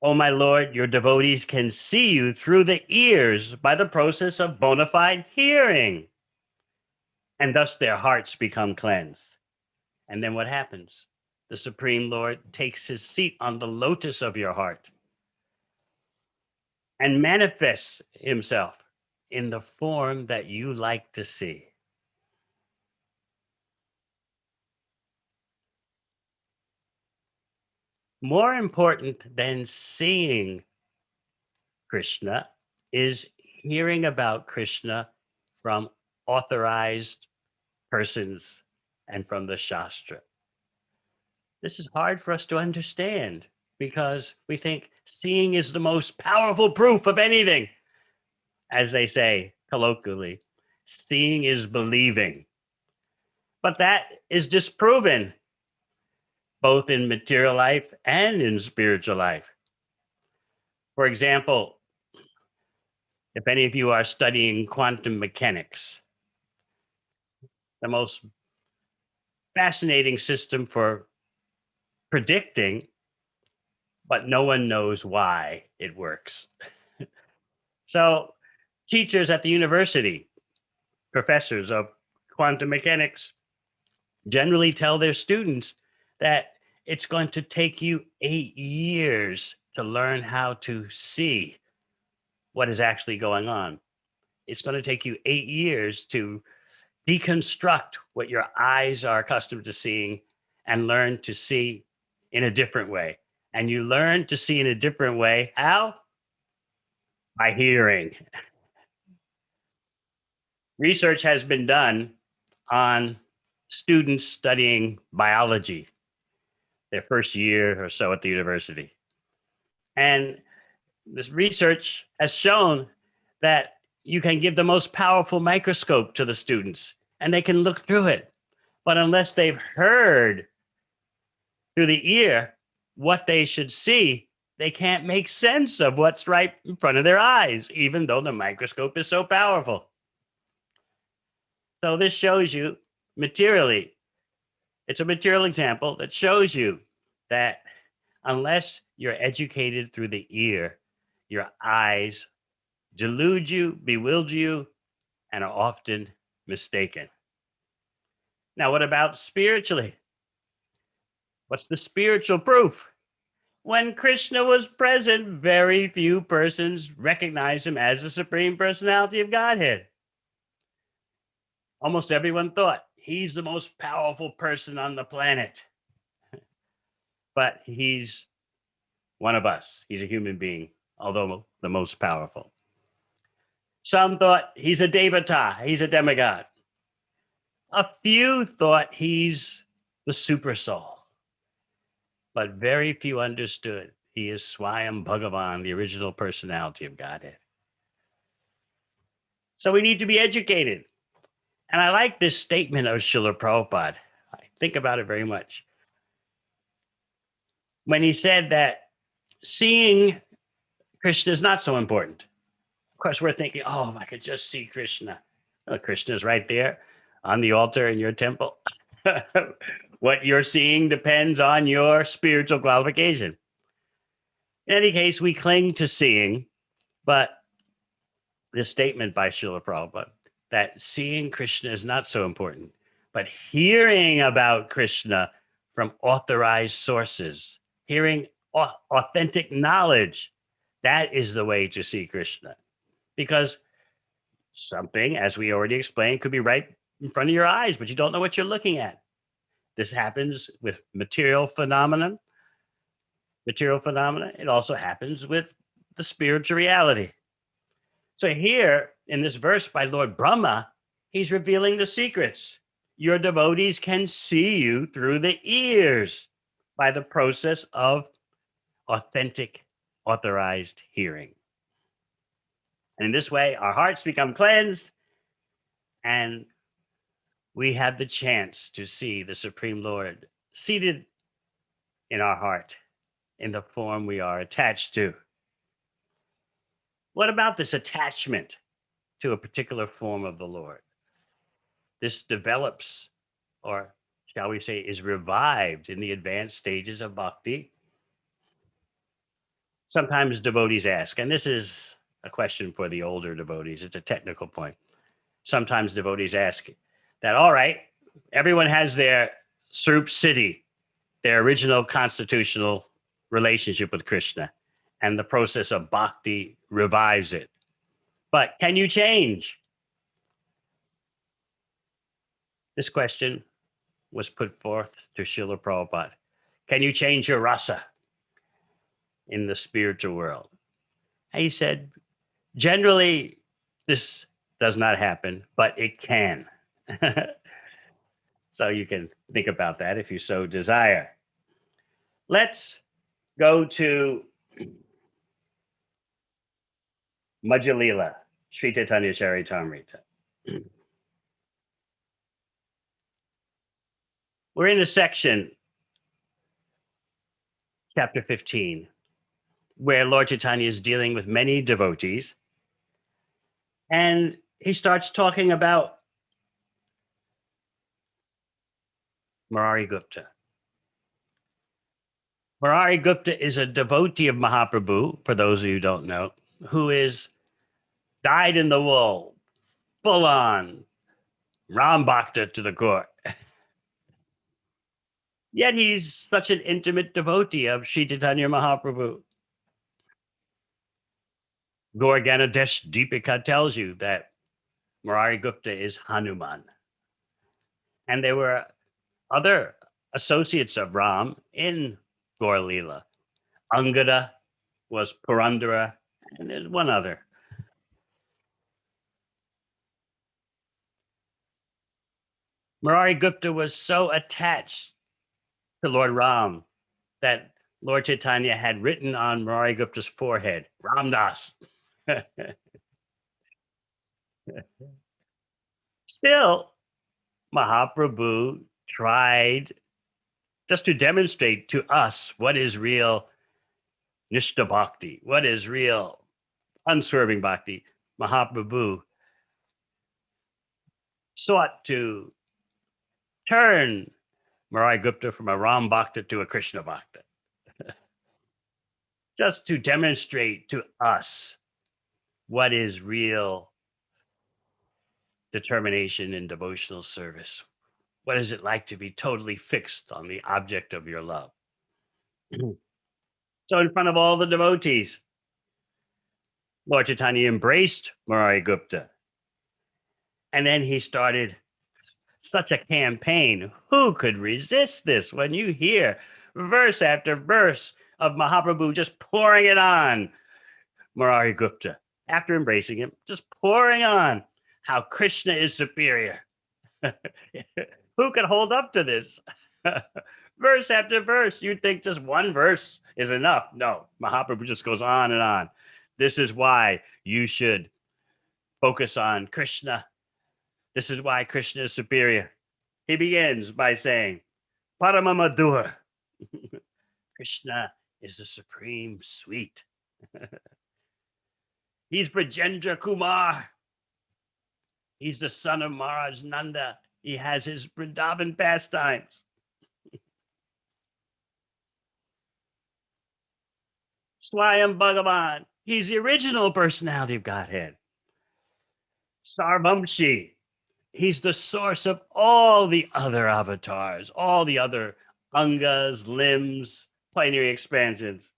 Oh, my Lord, your devotees can see you through the ears by the process of bona fide hearing. And thus their hearts become cleansed. And then what happens? The Supreme Lord takes his seat on the lotus of your heart. and manifests himself in the form that you like to see. More important than seeing Krishna is hearing about Krishna from authorized persons and from the Shastra. This is hard for us to understand because we think seeing is the most powerful proof of anything. As they say colloquially, seeing is believing. But that is disproven both in material life and in spiritual life. For example, if any of you are studying quantum mechanics, the most fascinating system for predicting, but no one knows why it works. So, teachers at the university, professors of quantum mechanics, generally tell their students that it's going to take you 8 years to learn how to see what is actually going on. It's going to take you 8 years to deconstruct what your eyes are accustomed to seeing and learn to see in a different way. And you learn to see in a different way. How? By hearing. Research has been done on students studying biology, their first year or so at the university. And this research has shown that you can give the most powerful microscope to the students and they can look through it. But unless they've heard through the ear what they should see, they can't make sense of what's right in front of their eyes, even though the microscope is so powerful. So this shows you materially, it's a material example that shows you that unless you're educated through the ear, your eyes delude you, bewilder you, and are often mistaken. Now, what about spiritually? What's the spiritual proof? When Krishna was present, very few persons recognized him as the Supreme Personality of Godhead. Almost everyone thought he's the most powerful person on the planet. But he's one of us. He's a human being, although the most powerful. Some thought he's a Devata, he's a demigod. A few thought he's the super soul. But very few understood he is Swayam Bhagavan, the original personality of Godhead. So we need to be educated. And I like this statement of Srila Prabhupada. I think about it very much. When he said that seeing Krishna is not so important. Of course, we're thinking, oh, if I could just see Krishna. Well, Krishna is right there on the altar in your temple. What you're seeing depends on your spiritual qualification. In any case, we cling to seeing, but this statement by Srila Prabhupada that seeing Krishna is not so important, but hearing about Krishna from authorized sources, hearing authentic knowledge, that is the way to see Krishna. Because something, as we already explained, could be right in front of your eyes, but you don't know what you're looking at. This happens with material phenomena. It also happens with the spiritual reality. So here in this verse by Lord Brahma, he's revealing the secrets. Your devotees can see you through the ears by the process of authentic, authorized hearing. And in this way, our hearts become cleansed and we have the chance to see the Supreme Lord seated in our heart in the form we are attached to. What about this attachment to a particular form of the Lord? This develops, or shall we say, is revived in the advanced stages of bhakti. Sometimes devotees ask, and this is a question for the older devotees, it's a technical point. Sometimes devotees ask that, all right, everyone has their Swarup Siddhi, their original constitutional relationship with Krishna. and the process of bhakti revives it. But can you change? This question was put forth to Srila Prabhupada. Can you change your rasa in the spiritual world? And he said, generally, this does not happen, but it can. So you can think about that if you so desire. Let's go to Madhya Lila, Sri Chaitanya Charitamrita. We're in a section, chapter 15, where Lord Chaitanya is dealing with many devotees. And he starts talking about Murari Gupta. Murari Gupta is a devotee of Mahaprabhu, for those of you who don't know, who is dyed in the wool, full on, Ram Bhakta to the core. Yet he's such an intimate devotee of Sri Chaitanya Mahaprabhu. Gaur Ganadesh Deepika tells you that Murari Gupta is Hanuman. And there were other associates of Ram in Gaur Leela. Angada was Purandara, and there's one other. Murari Gupta was so attached to Lord Ram that Lord Chaitanya had written on Murari Gupta's forehead, Ramdas. Still, Mahaprabhu tried just to demonstrate to us what is real Nishta Bhakti, what is real unswerving Bhakti. Mahaprabhu sought to turn Murari Gupta from a Ram Bhakta to a Krishna Bhakta, just to demonstrate to us what is real determination in devotional service. What is it like to be totally fixed on the object of your love? So in front of all the devotees, Lord Chaitanya embraced Murari Gupta. And then he started such a campaign. Who could resist this when you hear verse after verse of Mahaprabhu just pouring it on Murari Gupta? After embracing him, just pouring on how Krishna is superior. Who could hold up to this? Verse after verse. You'd think just one verse is enough. No, Mahaprabhu just goes on and on. This is why you should focus on Krishna. This is why Krishna is superior. He begins by saying, Paramamadhur. Krishna is the supreme sweet. He's Brajendra Kumar. He's the son of Maharaj Nanda. He has his Vrindavan pastimes. Swayam Bhagavan. He's the original personality of Godhead. Sarvamshi. He's the source of all the other avatars, all the other angas, limbs, plenary expansions.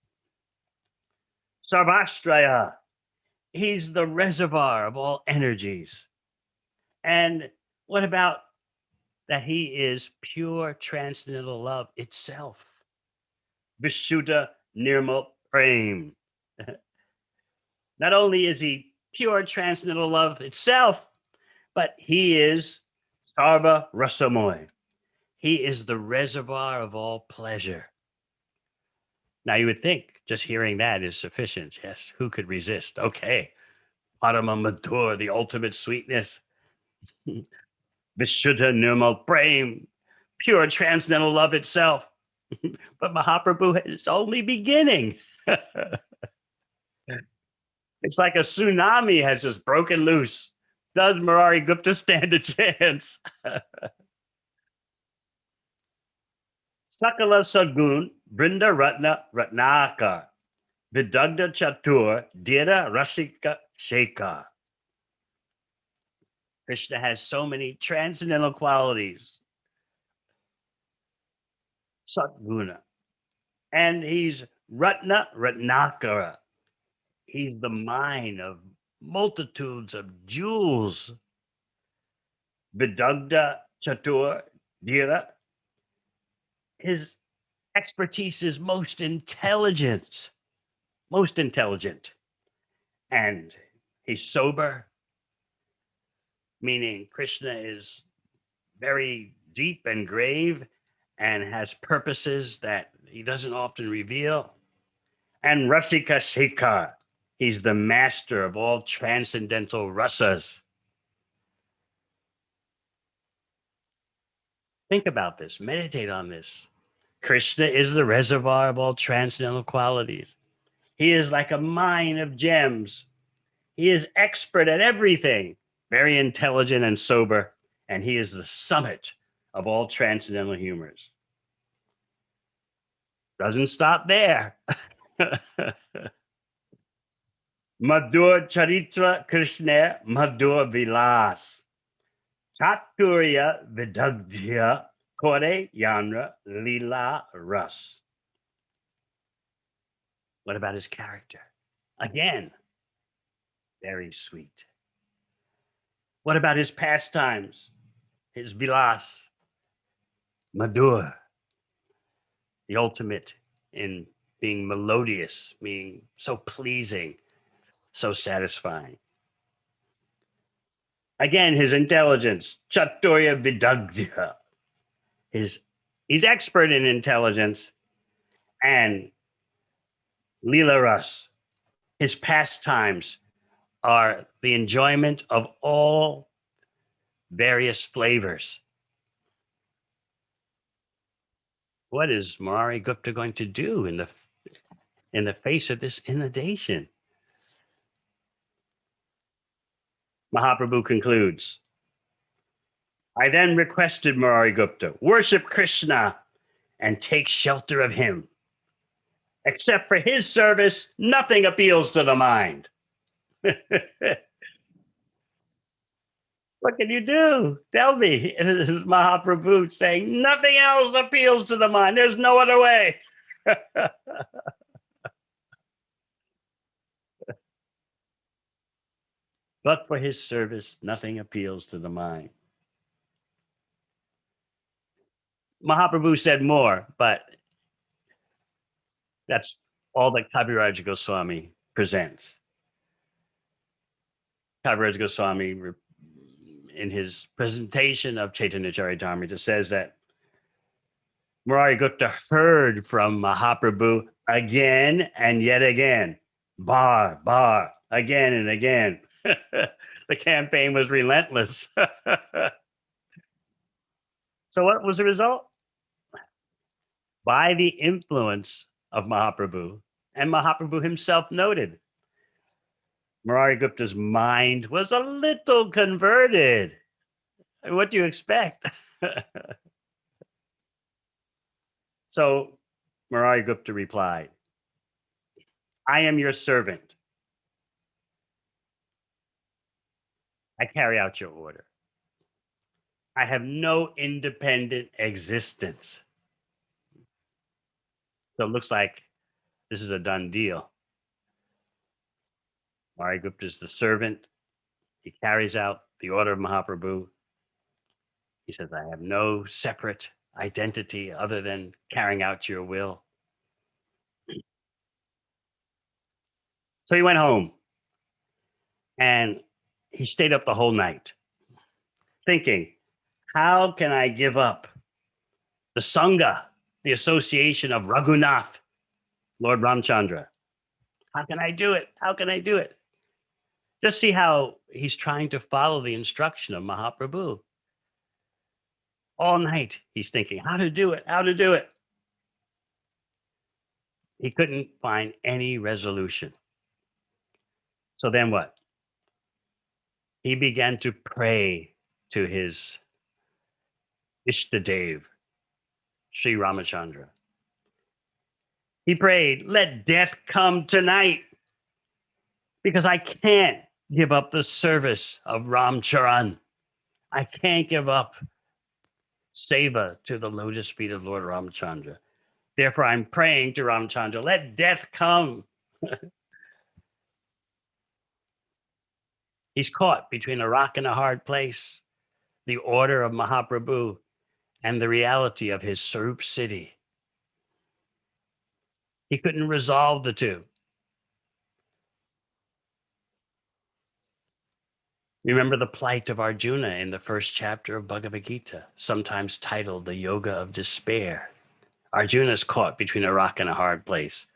Sarvashtraya. He's the reservoir of all energies. And what about that he is pure transcendental love itself? Vishuddha Nirmal Prem. Not only is he pure transcendental love itself, but he is Sarva Rasamoy. He is the reservoir of all pleasure. Now you would think just hearing that is sufficient. Yes, who could resist? Okay, Paramamadhur, the ultimate sweetness. Vishuddha Nirmal Prem, pure transcendental love itself. But Mahaprabhu is only beginning. It's like a tsunami has just broken loose. Does Murari Gupta stand a chance? Sakala Sadgun, Brinda Ratna Ratnaka, Vidagda Chatur, Dira Rasika Sheka. Krishna has so many transcendental qualities. Satguna. And he's Ratnakara. He's the mine of multitudes of jewels. Vidagda Chatur Dhira. His expertise is most intelligent. And he's sober, meaning Krishna is very deep and grave and has purposes that he doesn't often reveal. And Rasika Shekhar, he's the master of all transcendental rasas. Think about this, meditate on this. Krishna is the reservoir of all transcendental qualities. He is like a mine of gems. He is expert at everything, very intelligent and sober, and he is the summit of all transcendental humors. Doesn't stop there. Madhur Charitra Krishna Madhur Vilas. Chaturya Vidagdhya Kore Yanra Lila Ras. What about his character? Again, very sweet. What about his pastimes? His vilas? Madhur, the ultimate in being melodious, being so pleasing, so satisfying. Again, his intelligence, Chaturya Vidagdhya. He's expert in intelligence, and Lila Ras, his pastimes are the enjoyment of all various flavors. What is Murari Gupta going to do in the face of this inundation? Mahaprabhu concludes, I then requested Murari Gupta, worship Krishna and take shelter of him. Except for his service, nothing appeals to the mind. What can you do? Tell me. This is Mahaprabhu saying, nothing else appeals to the mind. There's no other way. But for his service, nothing appeals to the mind. Mahaprabhu said more, but that's all that Kaviraj Goswami presents. Kaviraj Goswami, in his presentation of Chaitanya Charitamrita, says that Murari Gupta heard from Mahaprabhu again and yet again, bar, again and again. The campaign was relentless. So what was the result? By the influence of Mahaprabhu, and Mahaprabhu himself noted, Murari Gupta's mind was a little converted. What do you expect? So Murari Gupta replied, I am your servant. I carry out your order. I have no independent existence. So it looks like this is a done deal. Murari Gupta is the servant. He carries out the order of Mahaprabhu. He says, I have no separate identity other than carrying out your will. So he went home and he stayed up the whole night thinking, how can I give up the Sangha, the association of Raghunath, Lord Ramchandra? How can I do it? How can I do it? Just see how he's trying to follow the instruction of Mahaprabhu. All night he's thinking, how to do it, how to do it. He couldn't find any resolution. So then what? He began to pray to his Ishtadev, Sri Ramachandra. He prayed, let death come tonight, because I can't give up the service of Ramcharan. I can't give up seva to the lotus feet of Lord Ramchandra. Therefore, I'm praying to Ramchandra, let death come. He's caught between a rock and a hard place, the order of Mahaprabhu and the reality of his Sarup city. He couldn't resolve the two. Remember the plight of Arjuna in the first chapter of Bhagavad Gita, sometimes titled the Yoga of Despair. Arjuna is caught between a rock and a hard place.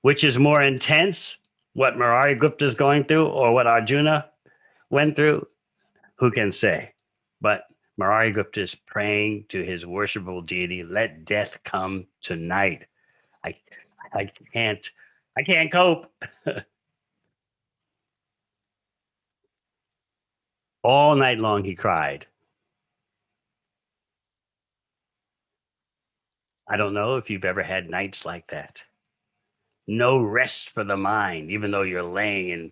Which is more intense, what Murari Gupta is going through or what Arjuna went through? Who can say? But Murari Gupta is praying to his worshipable deity, let death come tonight. I can't cope. All night long he cried. I don't know if you've ever had nights like that. No rest for the mind, even though you're laying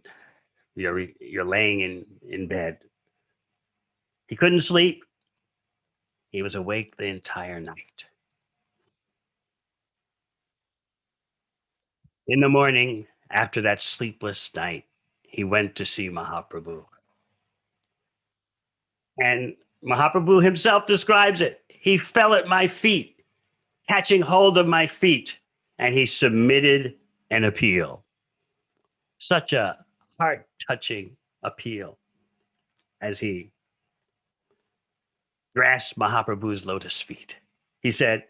in bed. He couldn't sleep. He was awake the entire night. In the morning, after that sleepless night, he went to see Mahaprabhu. And Mahaprabhu himself describes it. He fell at my feet, catching hold of my feet, and he submitted an appeal. Such a heart-touching appeal as he grasped Mahaprabhu's lotus feet. He said,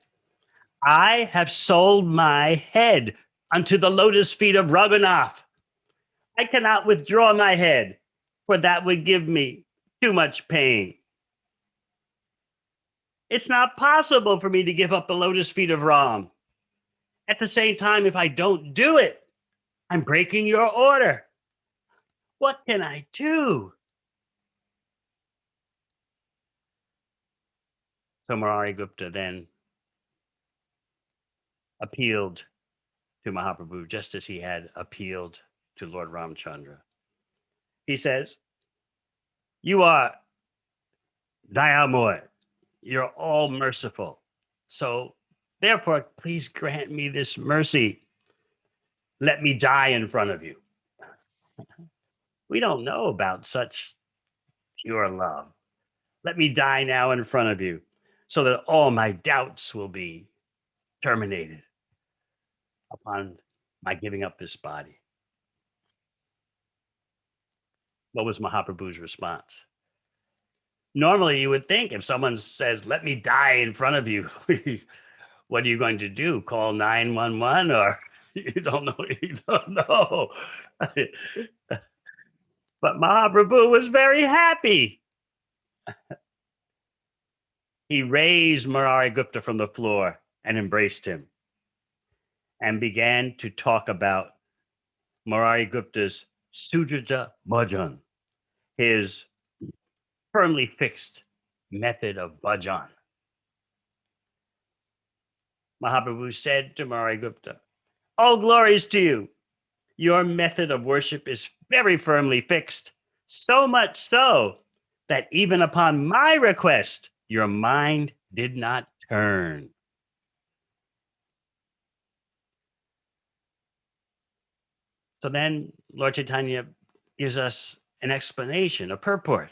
I have sold my head unto the lotus feet of Raghunath. I cannot withdraw my head, for that would give me too much pain. It's not possible for me to give up the lotus feet of Ram. At the same time, if I don't do it, I'm breaking your order. What can I do? So Murari Gupta then appealed to Mahaprabhu just as he had appealed to Lord Ramchandra. He says, you are Dayamoy. You're all merciful. So therefore, please grant me this mercy. Let me die in front of you. We don't know about such pure love. Let me die now in front of you so that all my doubts will be terminated upon my giving up this body. What was Mahaprabhu's response? Normally, you would think if someone says, let me die in front of you, what are you going to do? Call 911 or you don't know. You don't know. But Mahaprabhu was very happy. He raised Murari Gupta from the floor and embraced him and began to talk about Murari Gupta's Sujata Bhajan, his firmly fixed method of bhajan. Mahaprabhu said to Murari Gupta, all glories to you. Your method of worship is very firmly fixed, so much so that even upon my request, your mind did not turn. So then Lord Chaitanya gives us an explanation, a purport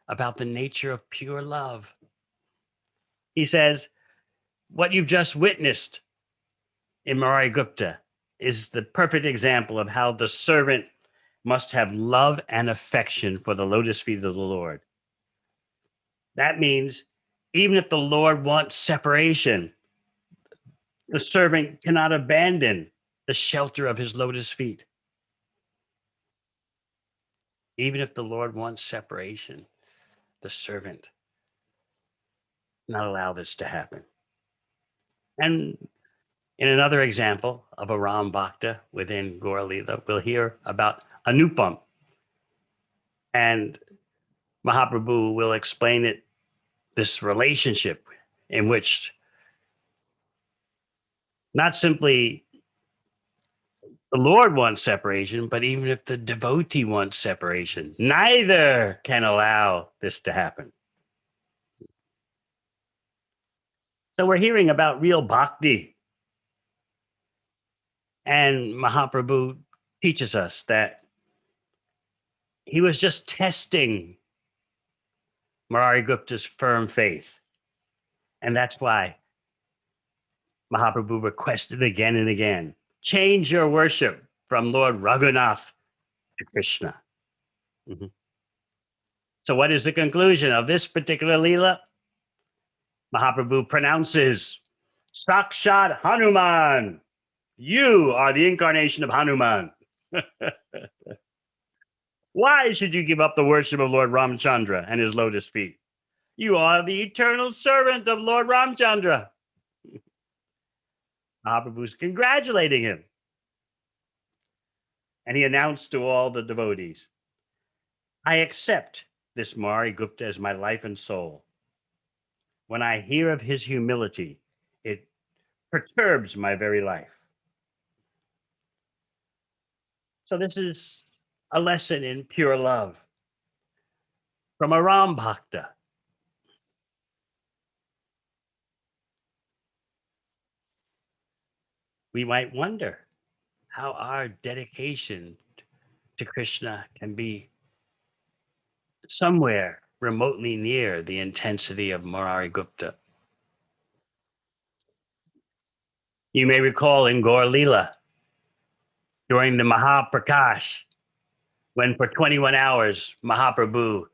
about the nature of pure love. He says, what you've just witnessed in Murari Gupta is the perfect example of how the servant must have love and affection for the lotus feet of the Lord. That means even if the Lord wants separation, the servant cannot abandon the shelter of his lotus feet. Even if the Lord wants separation, the servant not allow this to happen. And in another example of a Ram Bhakta within Gaura Lila, we'll hear about Anupam. And Mahaprabhu will explain it, this relationship in which not simply the Lord wants separation, but even if the devotee wants separation, neither can allow this to happen. So we're hearing about real bhakti, And Mahaprabhu teaches us that he was just testing Murari Gupta's firm faith. And that's why Mahaprabhu requested again and again, change your worship from Lord Raghunath to Krishna. Mhm. So what is the conclusion of this particular Leela? Mahaprabhu pronounces, Sakshat Hanuman, you are the incarnation of Hanuman. Why should you give up the worship of Lord Ramchandra and his lotus feet? You are the eternal servant of Lord Ramchandra. Mahaprabhu's congratulating him. And he announced to all the devotees, I accept this Murari Gupta as my life and soul. When I hear of his humility, it perturbs my very life. So this is a lesson in pure love from a Ram Bhakta. We might wonder how our dedication to Krishna can be somewhere remotely near the intensity of Murari Gupta. You may recall in Gaur Leela, during the Mahaprakash, when for 21 hours Mahaprabhu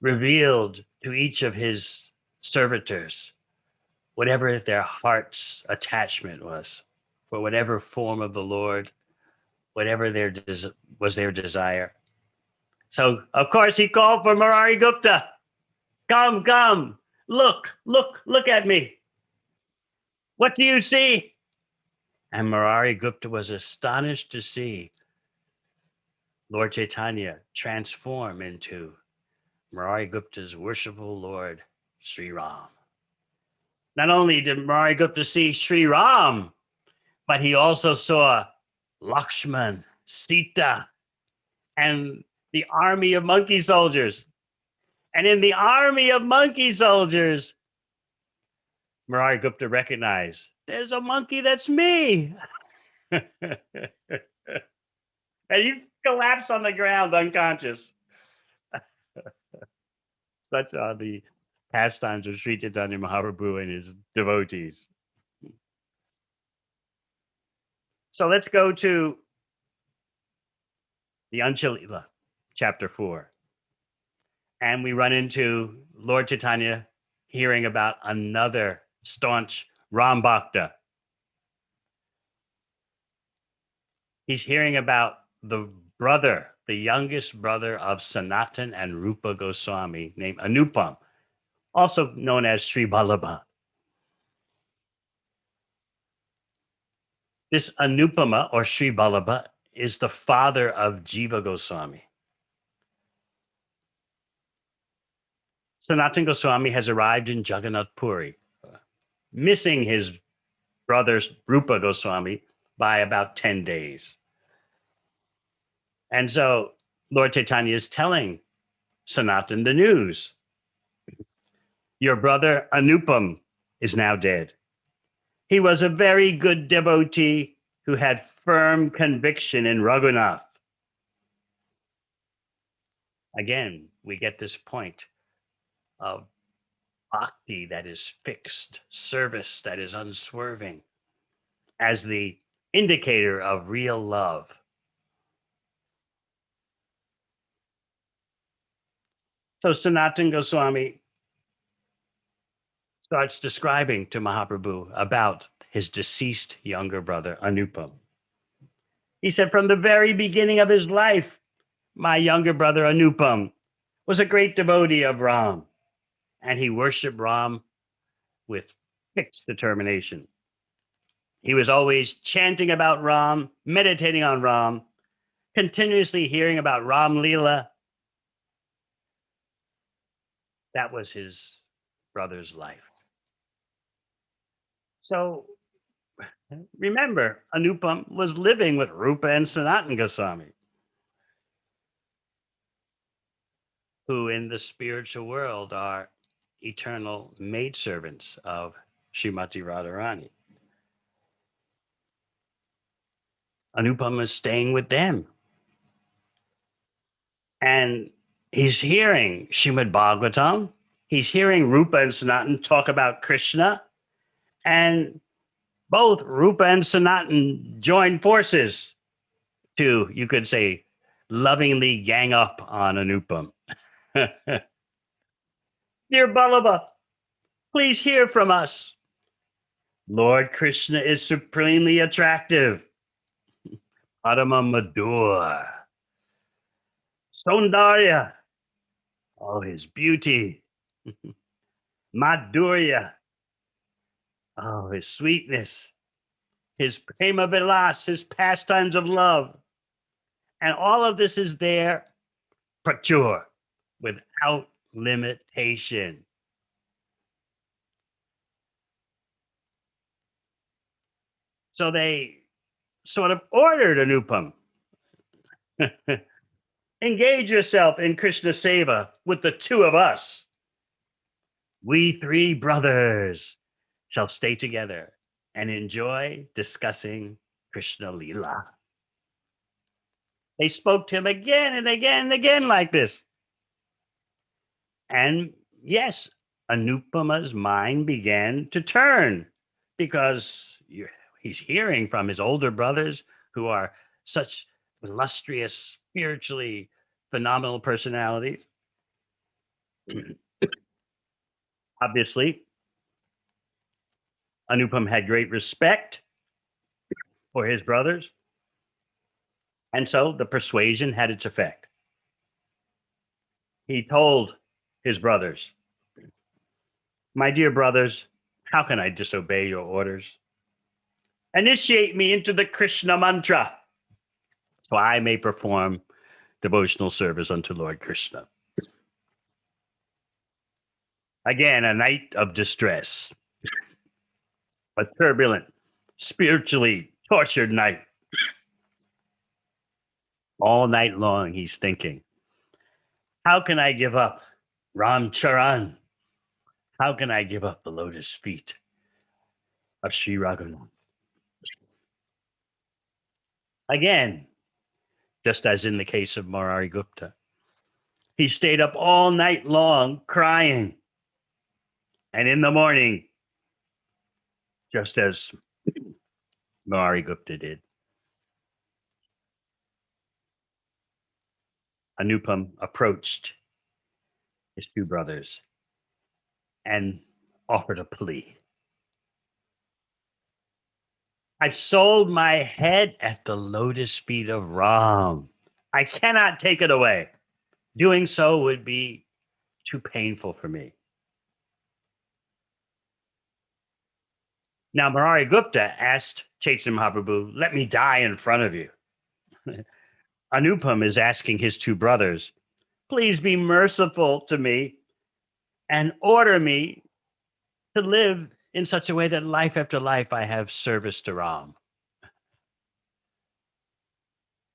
revealed to each of his servitors whatever their heart's attachment was, for whatever form of the Lord, whatever was their desire. So, of course, he called for Murari Gupta. Come, look at me. What do you see? And Murari Gupta was astonished to see Lord Chaitanya transform into Murari Gupta's worshipful Lord, Sri Ram. Not only did Murari Gupta see Sri Ram, but he also saw Lakshman, Sita, and the army of monkey soldiers. And in the army of monkey soldiers, Murari Gupta recognized, there's a monkey that's me. And he collapsed on the ground unconscious. Such are the pastimes of Sri Chaitanya Mahaprabhu and his devotees. So let's go to the Unchalila, chapter 4. And we run into Lord Chaitanya hearing about another staunch Ram Bhakta. He's hearing about the brother, the youngest brother of Sanatan and Rupa Goswami, named Anupam, also known as Sri Vallabha. This Anupama or Sri Vallabha is the father of Jiva Goswami. Sanatan Goswami has arrived in Jagannath Puri, missing his brother Rupa Goswami by about 10 days. And so Lord Chaitanya is telling Sanatan the news. Your brother Anupam is now dead. He was a very good devotee who had firm conviction in Raghunath. Again, we get this point of bhakti that is fixed, service that is unswerving, as the indicator of real love. So Sanatan Goswami starts describing to Mahaprabhu about his deceased younger brother, Anupam. He said, from the very beginning of his life, my younger brother, Anupam, was a great devotee of Ram, and he worshiped Ram with fixed determination. He was always chanting about Ram, meditating on Ram, continuously hearing about Ram Leela. That was his brother's life. So remember, Anupam was living with Rupa and Sanatan Goswami, who in the spiritual world are eternal maidservants of Srimati Radharani. Anupam is staying with them. And he's hearing Srimad Bhagavatam. He's hearing Rupa and Sanatan talk about Krishna. And both Rupa and Sanatan join forces to, you could say, lovingly gang up on Anupam. Dear Ballabha, please hear from us. Lord Krishna is supremely attractive. Parama Madhur. Saundarya. Oh, his beauty. Madhurya. Oh, his sweetness. His prema vilas, his pastimes of love. And all of this is there, prachur, without limitation. So they sort of ordered Anupam. Engage yourself in Krishna Seva with the two of us. We three brothers shall stay together and enjoy discussing Krishna Leela. They spoke to him again and again and again like this. And yes, Anupama's mind began to turn because he's hearing from his older brothers who are such illustrious, spiritually phenomenal personalities. Obviously, Anupam had great respect for his brothers. And so the persuasion had its effect. He told his brothers, my dear brothers, how can I disobey your orders? Initiate me into the Krishna mantra so I may perform devotional service unto Lord Krishna. Again, a night of distress, a turbulent, spiritually tortured night. All night long, he's thinking, how can I give up Ram Charan? How can I give up the lotus feet of Sri Raghunath? Again, just as in the case of Murari Gupta, he stayed up all night long crying. And in the morning, just as Murari Gupta did, Anupam approached his two brothers and offered a plea. I've sold my head at the lotus feet of Ram. I cannot take it away. Doing so would be too painful for me. Now, Murari Gupta asked Chaitanya Mahaprabhu, let me die in front of you. Anupam is asking his two brothers, please be merciful to me and order me to live in such a way that life after life I have service to Ram.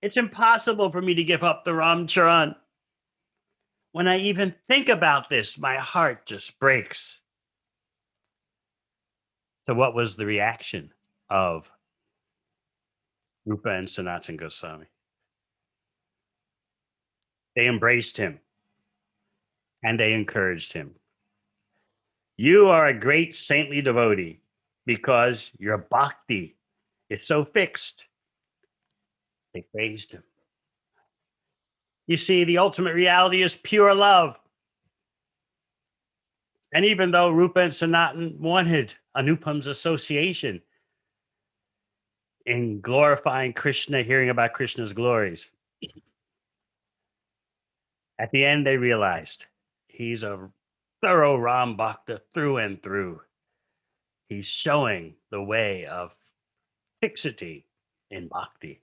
It's impossible for me to give up the Ram Charan. When I even think about this, my heart just breaks. So what was the reaction of Rupa and Sanatana Goswami? They embraced him and they encouraged him. You are a great saintly devotee because your bhakti is so fixed. They praised him. You see, the ultimate reality is pure love. And even though Rupa and Sanatan wanted Anupam's association in glorifying Krishna, hearing about Krishna's glories, at the end they realized he's a thorough Ram Bhakta through and through. He's showing the way of fixity in bhakti.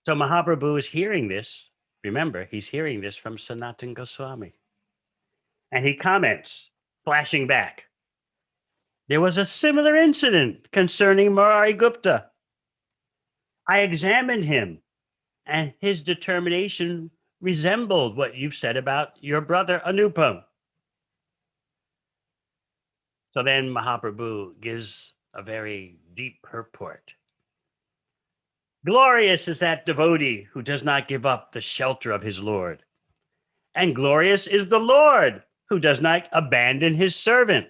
So Mahaprabhu is hearing this. Remember, he's hearing this from Sanatana Goswami. And he comments, flashing back. There was a similar incident concerning Murari Gupta. I examined him, and his determination resembled what you've said about your brother Anupam. So then Mahaprabhu gives a very deep purport. Glorious is that devotee who does not give up the shelter of his Lord. And glorious is the Lord who does not abandon his servant.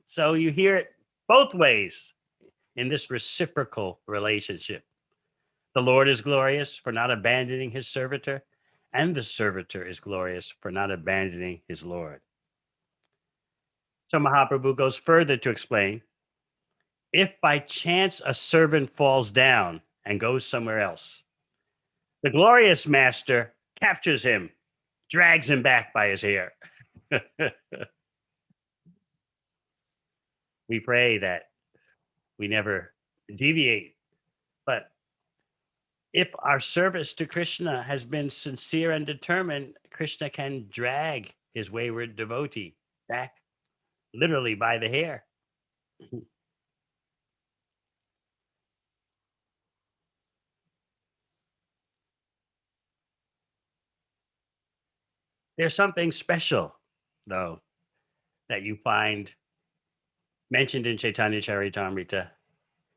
So you hear it both ways in this reciprocal relationship. The Lord is glorious for not abandoning his servitor, and the servitor is glorious for not abandoning his Lord. So Mahaprabhu goes further to explain, if by chance a servant falls down and goes somewhere else, the glorious master captures him, drags him back by his hair. We pray that we never deviate. But if our service to Krishna has been sincere and determined, Krishna can drag his wayward devotee back literally by the hair. There's something special, though, that you find mentioned in Chaitanya Charitamrita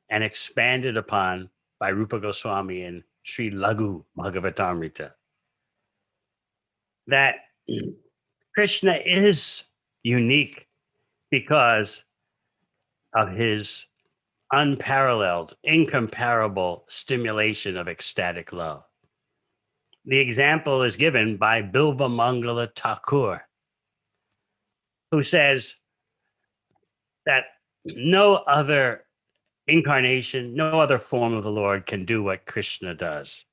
and expanded upon by Rupa Goswami in Sri Laghu Bhagavatamrita. That Krishna is unique because of his unparalleled, incomparable stimulation of ecstatic love. The example is given by Bilva Mangala Thakur, who says that no other incarnation, no other form of the Lord can do what Krishna does.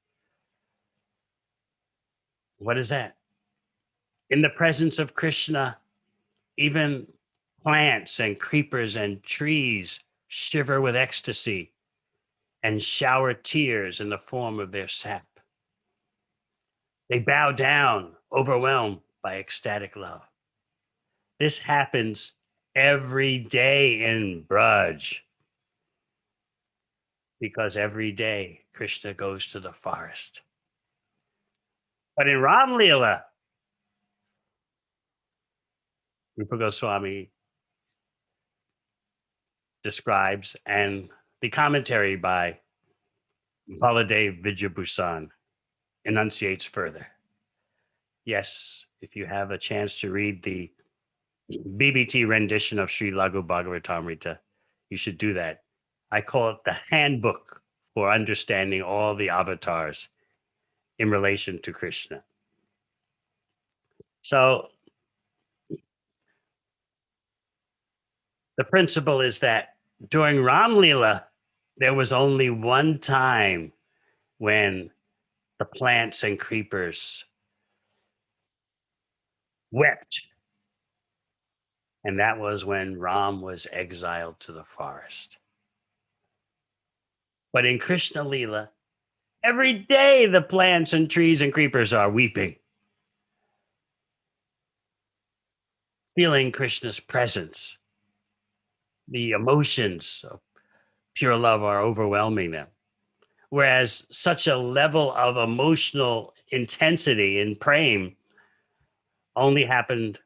What is that? In the presence of Krishna, even plants and creepers and trees shiver with ecstasy and shower tears in the form of their sap. They bow down, overwhelmed by ecstatic love. This happens every day in Braj, because every day Krishna goes to the forest. But in Ram Leela, Rupa Goswami describes, and the commentary by Baladev Vidyabhusan enunciates further. Yes, if you have a chance to read the BBT rendition of Sri Laghu Bhagavatamrita, you should do that. I call it the handbook for understanding all the avatars in relation to Krishna. So the principle is that during Ram Leela, there was only one time when the plants and creepers wept. And that was when Ram was exiled to the forest. But in Krishna Leela, every day the plants and trees and creepers are weeping, feeling Krishna's presence. The emotions of pure love are overwhelming them. Whereas such a level of emotional intensity in praying only happened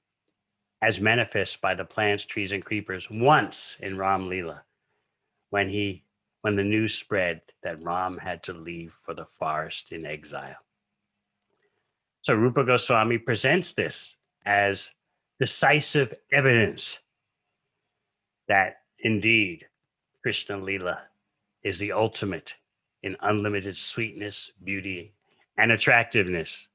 as manifest by the plants, trees, and creepers once in Ram Leela, when the news spread that Ram had to leave for the forest in exile. So Rupa Goswami presents this as decisive evidence that indeed Krishna Leela is the ultimate in unlimited sweetness, beauty, and attractiveness.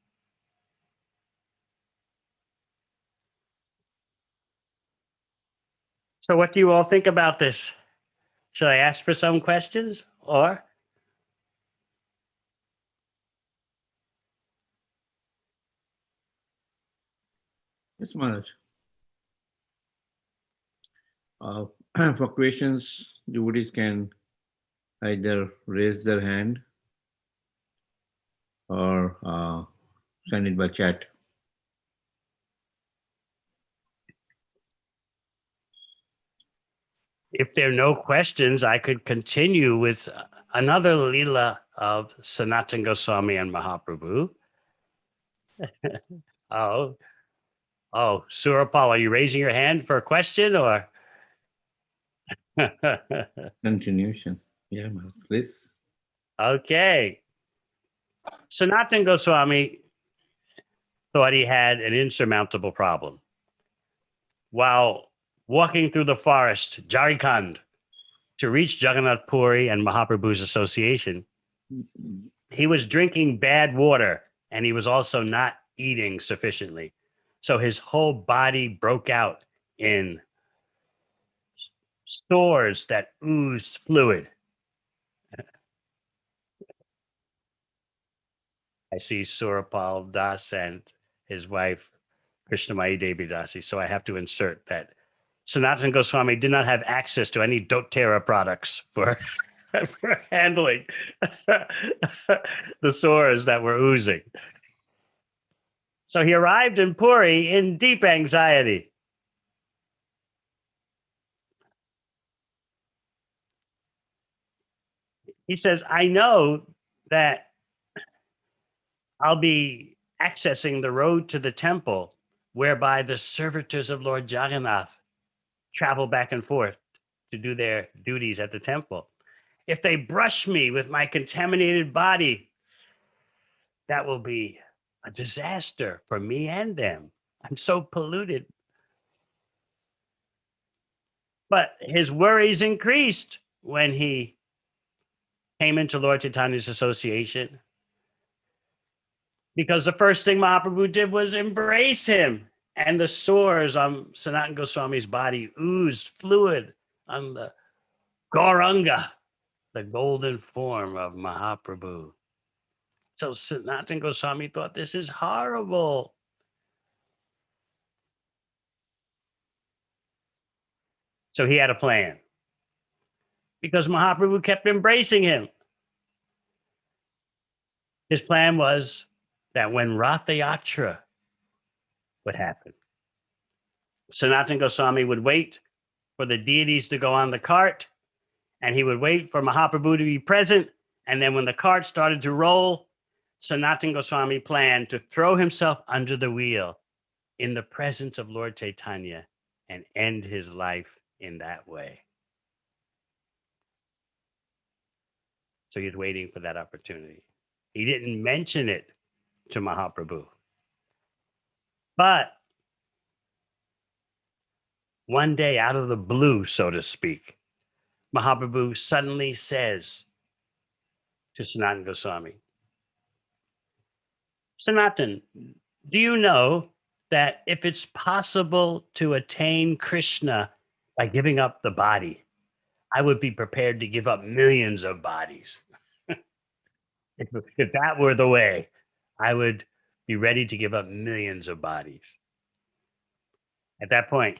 So what do you all think about this? Should I ask for some questions or? Yes, Maharaj. For questions, devotees can either raise their hand or send it by chat. If there are no questions, I could continue with another Leela of Sanatana Goswami and Mahaprabhu. Oh, Surapal, are you raising your hand for a question or? Continuation. Yeah, Maharaj, please. Okay. Sanatana Goswami thought he had an insurmountable problem. While walking through the forest, Jharkhand, to reach Jagannath Puri and Mahaprabhu's association, he was drinking bad water and he was also not eating sufficiently. So his whole body broke out in sores that oozed fluid. I see Surapal Das and his wife, Krishnamai Devi Dasi. So I have to insert that Sanatana Goswami did not have access to any doTERRA products for, for handling the sores that were oozing. So he arrived in Puri in deep anxiety. He says, I know that I'll be accessing the road to the temple whereby the servitors of Lord Jagannath travel back and forth to do their duties at the temple. If they brush me with my contaminated body, that will be a disaster for me and them. I'm so polluted. But his worries increased when he came into Lord Chaitanya's association, because the first thing Mahaprabhu did was embrace him, and the sores on Sanatana Goswami's body oozed fluid on the Gauranga, the golden form of Mahaprabhu. So Sanatana Goswami thought, this is horrible. So he had a plan, because Mahaprabhu kept embracing him. His plan was that when Ratha Yatra would happen, Sanatana Goswami would wait for the deities to go on the cart, and he would wait for Mahaprabhu to be present. And then when the cart started to roll, Sanatana Goswami planned to throw himself under the wheel in the presence of Lord Chaitanya and end his life in that way. So he's waiting for that opportunity. He didn't mention it to Mahaprabhu. But one day, out of the blue, so to speak, Mahaprabhu suddenly says to Sanatana Goswami, Sanatan, do you know that if it's possible to attain Krishna by giving up the body, I would be prepared to give up millions of bodies. If that were the way, I would be ready to give up millions of bodies. At that point,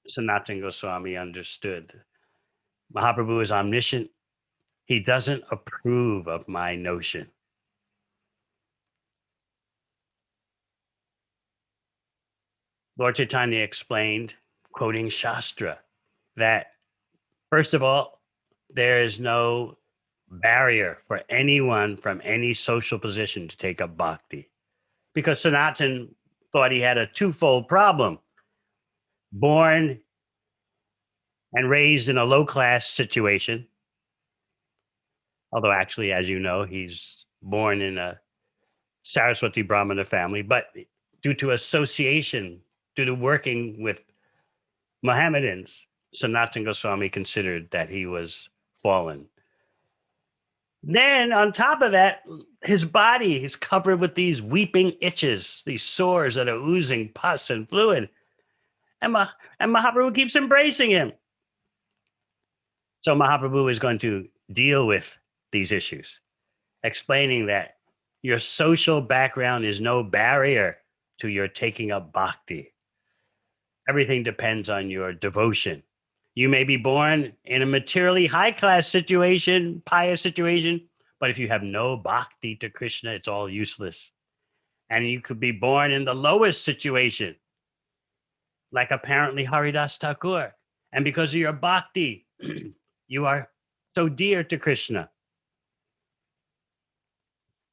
Sanatana Goswami understood Mahaprabhu is omniscient. He doesn't approve of my notion. Lord Chaitanya explained, quoting Shastra, that first of all, there is no barrier for anyone from any social position to take up bhakti, because Sanatan thought he had a twofold problem: born and raised in a low-class situation, although actually, as you know, he's born in a Saraswati Brahmana family, but due to association, due to working with Mohammedans, Sanatana Goswami considered that he was fallen. Then on top of that, his body is covered with these weeping itches, these sores that are oozing pus and fluid. And Mahaprabhu keeps embracing him. So Mahaprabhu is going to deal with these issues, explaining that your social background is no barrier to your taking up bhakti. Everything depends on your devotion. You may be born in a materially high-class situation, pious situation, but if you have no bhakti to Krishna, it's all useless. And you could be born in the lowest situation, like apparently Haridas Thakur. And because of your bhakti, you are so dear to Krishna.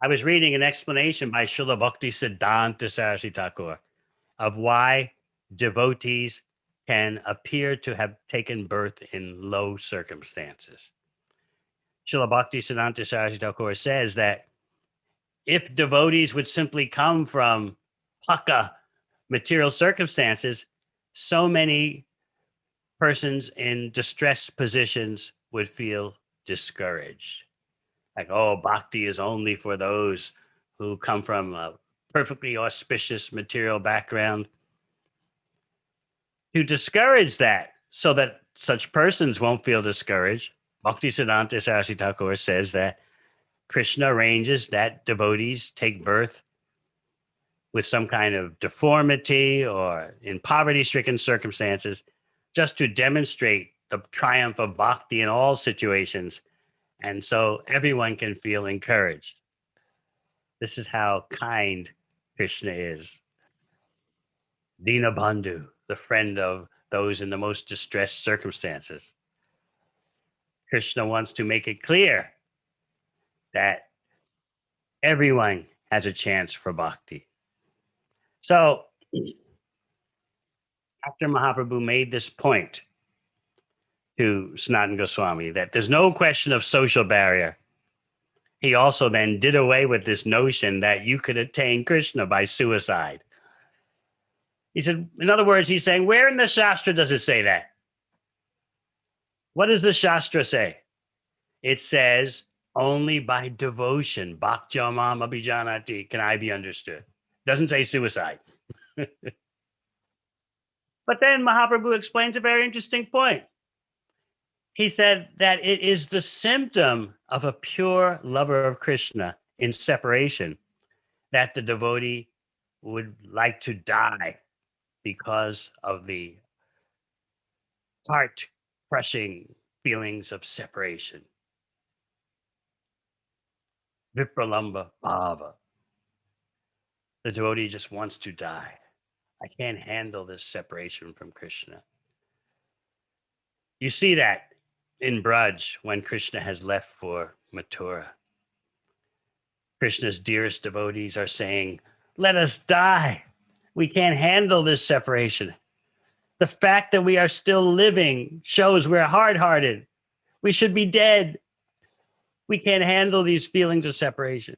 I was reading an explanation by Srila Bhakti Siddhanta Saraswati Thakur of why devotees can appear to have taken birth in low circumstances. Srila Bhaktisiddhanta Saraswati Thakur says that if devotees would simply come from paka material circumstances, so many persons in distressed positions would feel discouraged. Like, oh, bhakti is only for those who come from a perfectly auspicious material background. To discourage that so that such persons won't feel discouraged, Bhaktisiddhanta Saraswati Thakur says that Krishna arranges that devotees take birth with some kind of deformity or in poverty-stricken circumstances, just to demonstrate the triumph of bhakti in all situations, and so everyone can feel encouraged. This is how kind Krishna is. Dinabandhu, the friend of those in the most distressed circumstances. Krishna wants to make it clear that everyone has a chance for bhakti. So, after Mahaprabhu made this point to Sanatana Goswami that there's no question of social barrier, he also then did away with this notion that you could attain Krishna by suicide. He said, in other words, he's saying, where in the Shastra does it say that? What does the Shastra say? It says, only by devotion, bhaktya mam abhijanati, can I be understood. Doesn't say suicide. But then Mahaprabhu explains a very interesting point. He said that it is the symptom of a pure lover of Krishna in separation that the devotee would like to die because of the heart-crushing feelings of separation. Vipralamba bhava. The devotee just wants to die. I can't handle this separation from Krishna. You see that in Braj when Krishna has left for Mathura. Krishna's dearest devotees are saying, let us die. We can't handle this separation. The fact that we are still living shows we're hard-hearted. We should be dead. We can't handle these feelings of separation.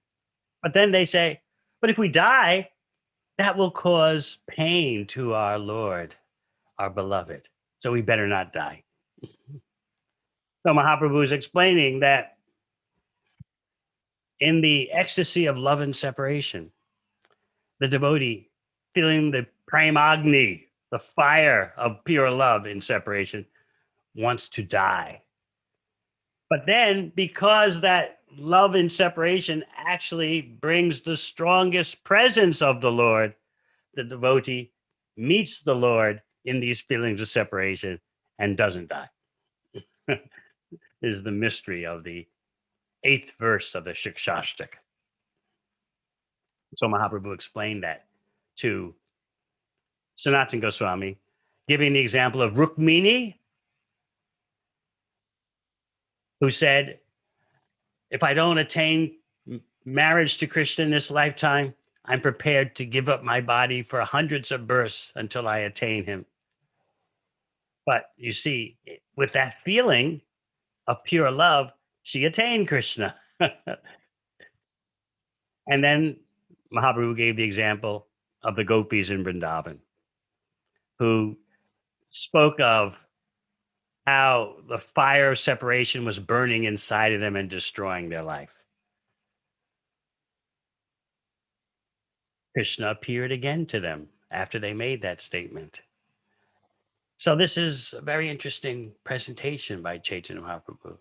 But then they say, but if we die, that will cause pain to our Lord, our beloved. So we better not die. So Mahaprabhu is explaining that in the ecstasy of love and separation, the devotee feeling the premagni, the fire of pure love in separation, wants to die. But then because that love in separation actually brings the strongest presence of the Lord, the devotee meets the Lord in these feelings of separation and doesn't die. This is the mystery of the 8th verse of the Shikshashtaka. So Mahaprabhu explained that to Sanatana Goswami, giving the example of Rukmini, who said, if I don't attain marriage to Krishna in this lifetime, I'm prepared to give up my body for hundreds of births until I attain him. But you see, with that feeling of pure love, she attained Krishna. And then Mahaprabhu gave the example of the gopis in Vrindavan, who spoke of how the fire of separation was burning inside of them and destroying their life. Krishna appeared again to them after they made that statement. So this is a very interesting presentation by Chaitanya Mahaprabhu.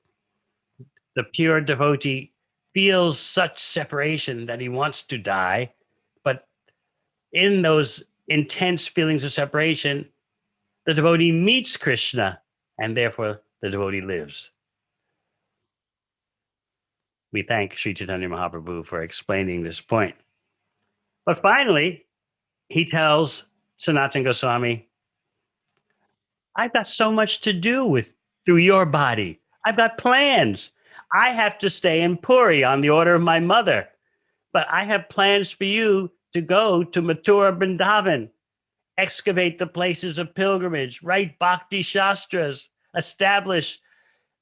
The pure devotee feels such separation that he wants to die, but in those intense feelings of separation, the devotee meets Krishna, and therefore the devotee lives. We thank Sri Chaitanya Mahaprabhu for explaining this point. But finally, he tells Sanatana Goswami, I've got so much to do through your body. I've got plans. I have to stay in Puri on the order of my mother, but I have plans for you to go to Mathura Vrindavan excavate the places of pilgrimage, write bhakti shastras, establish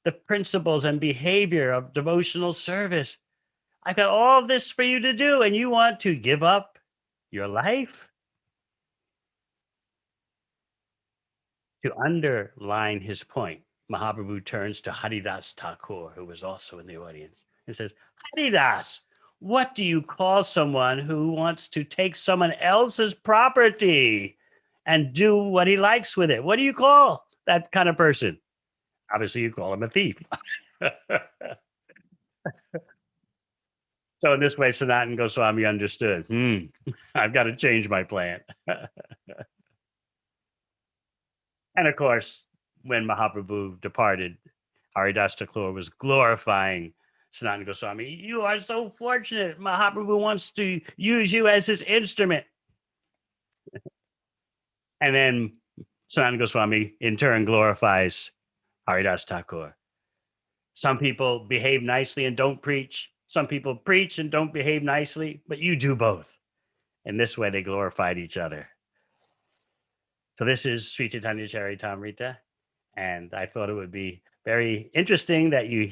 the principles and behavior of devotional service. I've got all this for you to do, and you want to give up your life? To underline his point, Mahaprabhu turns to Haridas Thakur, who was also in the audience, and says, Haridas, what do you call someone who wants to take someone else's property and do what he likes with it? What do you call that kind of person? Obviously, you call him a thief. So in this way, Sanatana Goswami understood, I've got to change my plan. And of course, when Mahaprabhu departed, Haridas Thakur was glorifying Sanatana Goswami. You are so fortunate. Mahaprabhu wants to use you as his instrument. And then Sanatana Goswami in turn glorifies Haridas Thakur. Some people behave nicely and don't preach. Some people preach and don't behave nicely, but you do both. In this way, they glorified each other. So this is Sri Chaitanya Charitamrita. And I thought it would be very interesting that you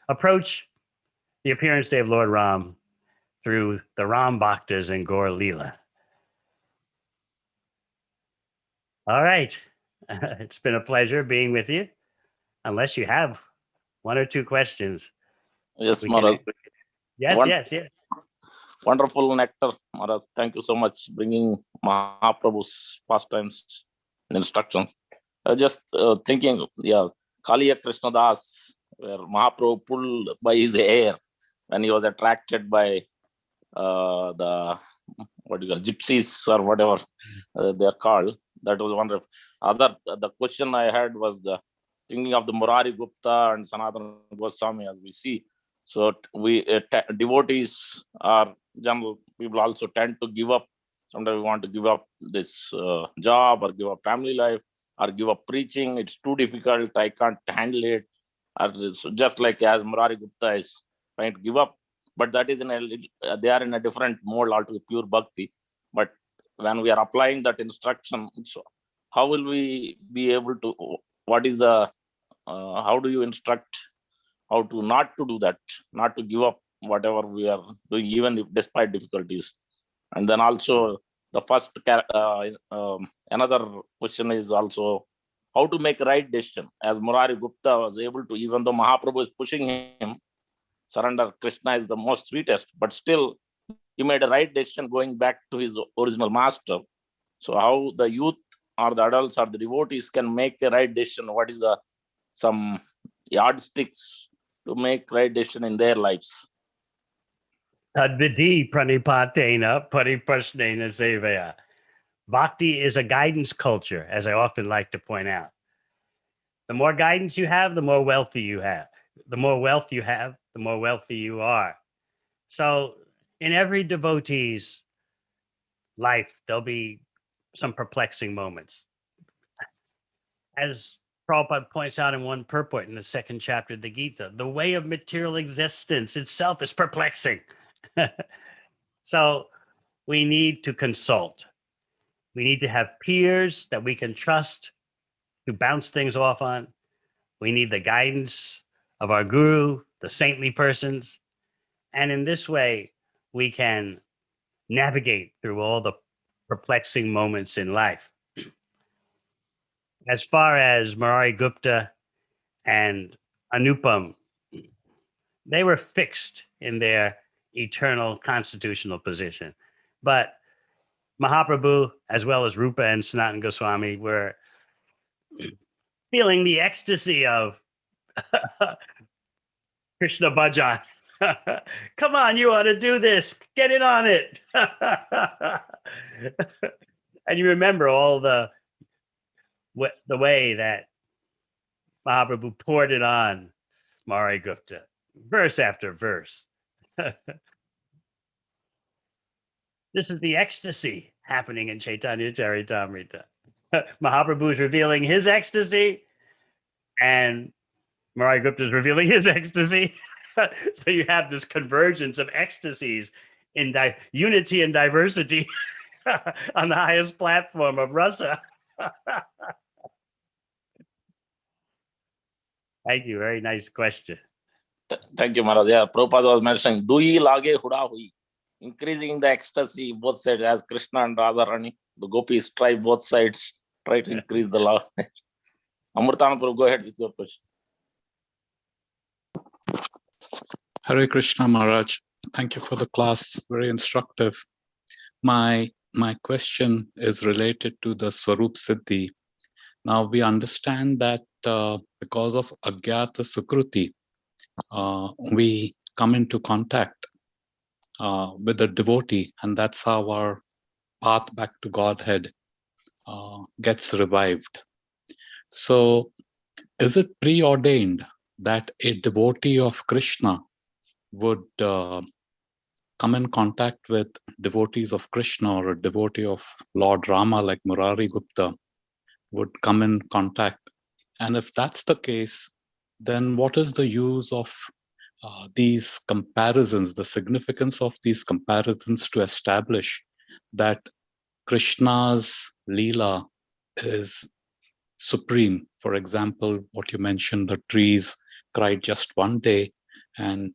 approach the appearance day of Lord Ram through the Ram Bhaktas and Gaur Leela. All right. It's been a pleasure being with you. Unless you have one or two questions. Yes, we Maharaj. Yes. Wonderful nectar, Maharaj. Thank you so much bringing Mahaprabhu's pastimes and instructions. I was just thinking, Kaliya Krishna Das, where Mahaprabhu pulled by his hair when he was attracted by the gypsies or whatever they're called. That was wonderful. The question I had was thinking of the Murari Gupta and Sanatana Goswami, as we see. So we devotees are general people also tend to give up. Sometimes we want to give up this job or give up family life or give up preaching. It's too difficult. I can't handle it. Or just like as Murari Gupta is trying to give up, but that is they are in a different mode altogether, pure bhakti. But when we are applying that instruction, so how will we be able to? What is the? How do you instruct? How to not to do that, not to give up whatever we are doing, even if despite difficulties. And then also the first another question is also how to make right decision. As Murari Gupta was able to, even though Mahaprabhu is pushing him, surrender, Krishna is the most sweetest, but still he made a right decision going back to his original master. So how the youth or the adults or the devotees can make a right decision? What is some yardsticks to make right decision in their lives? Tadvidi pranipatena pariprasnena sevaya. Bhakti is a guidance culture, as I often like to point out. The more guidance you have, the more wealthy you have. The more wealth you have, the more wealthy you are. So in every devotee's life, there'll be some perplexing moments. As Prabhupada points out in one purport in the second chapter of the Gita, the way of material existence itself is perplexing. So we need to consult. We need to have peers that we can trust to bounce things off on. We need the guidance of our guru, the saintly persons. And in this way, we can navigate through all the perplexing moments in life. As far as Murari Gupta and Anupam, they were fixed in their eternal constitutional position. But Mahaprabhu, as well as Rupa and Sanatana Goswami, were feeling the ecstasy of Krishna Bhajan. Come on, you ought to do this. Get in on it. And you remember all the way that Mahaprabhu poured it on Murari Gupta, verse after verse. This is the ecstasy happening in Chaitanya Charitamrita. Mahaprabhu is revealing his ecstasy, and Murari Gupta is revealing his ecstasy. So you have this convergence of ecstasies in unity and diversity. on the highest platform of Rasa. Thank you. Very nice question. Thank you, Maharaj. Yeah, Prabhupada was mentioning, Dui lage huda hui. Increasing the ecstasy both sides, as Krishna and Radharani, the gopis try both sides, try to increase the love. Amritanand, go ahead with your question. Hare Krishna Maharaj. Thank you for the class. Very instructive. My question is related to the Swarup Siddhi. Now we understand that because of Agyata Sukruti, we come into contact with the devotee, and that's how our path back to Godhead gets revived. So is it preordained that a devotee of Krishna would come in contact with devotees of Krishna, or a devotee of Lord Rama like Murari Gupta would come in contact? And if that's the case, then what is the use of these comparisons, the significance of these comparisons to establish that Krishna's Leela is supreme? For example, what you mentioned, the trees cried just one day, and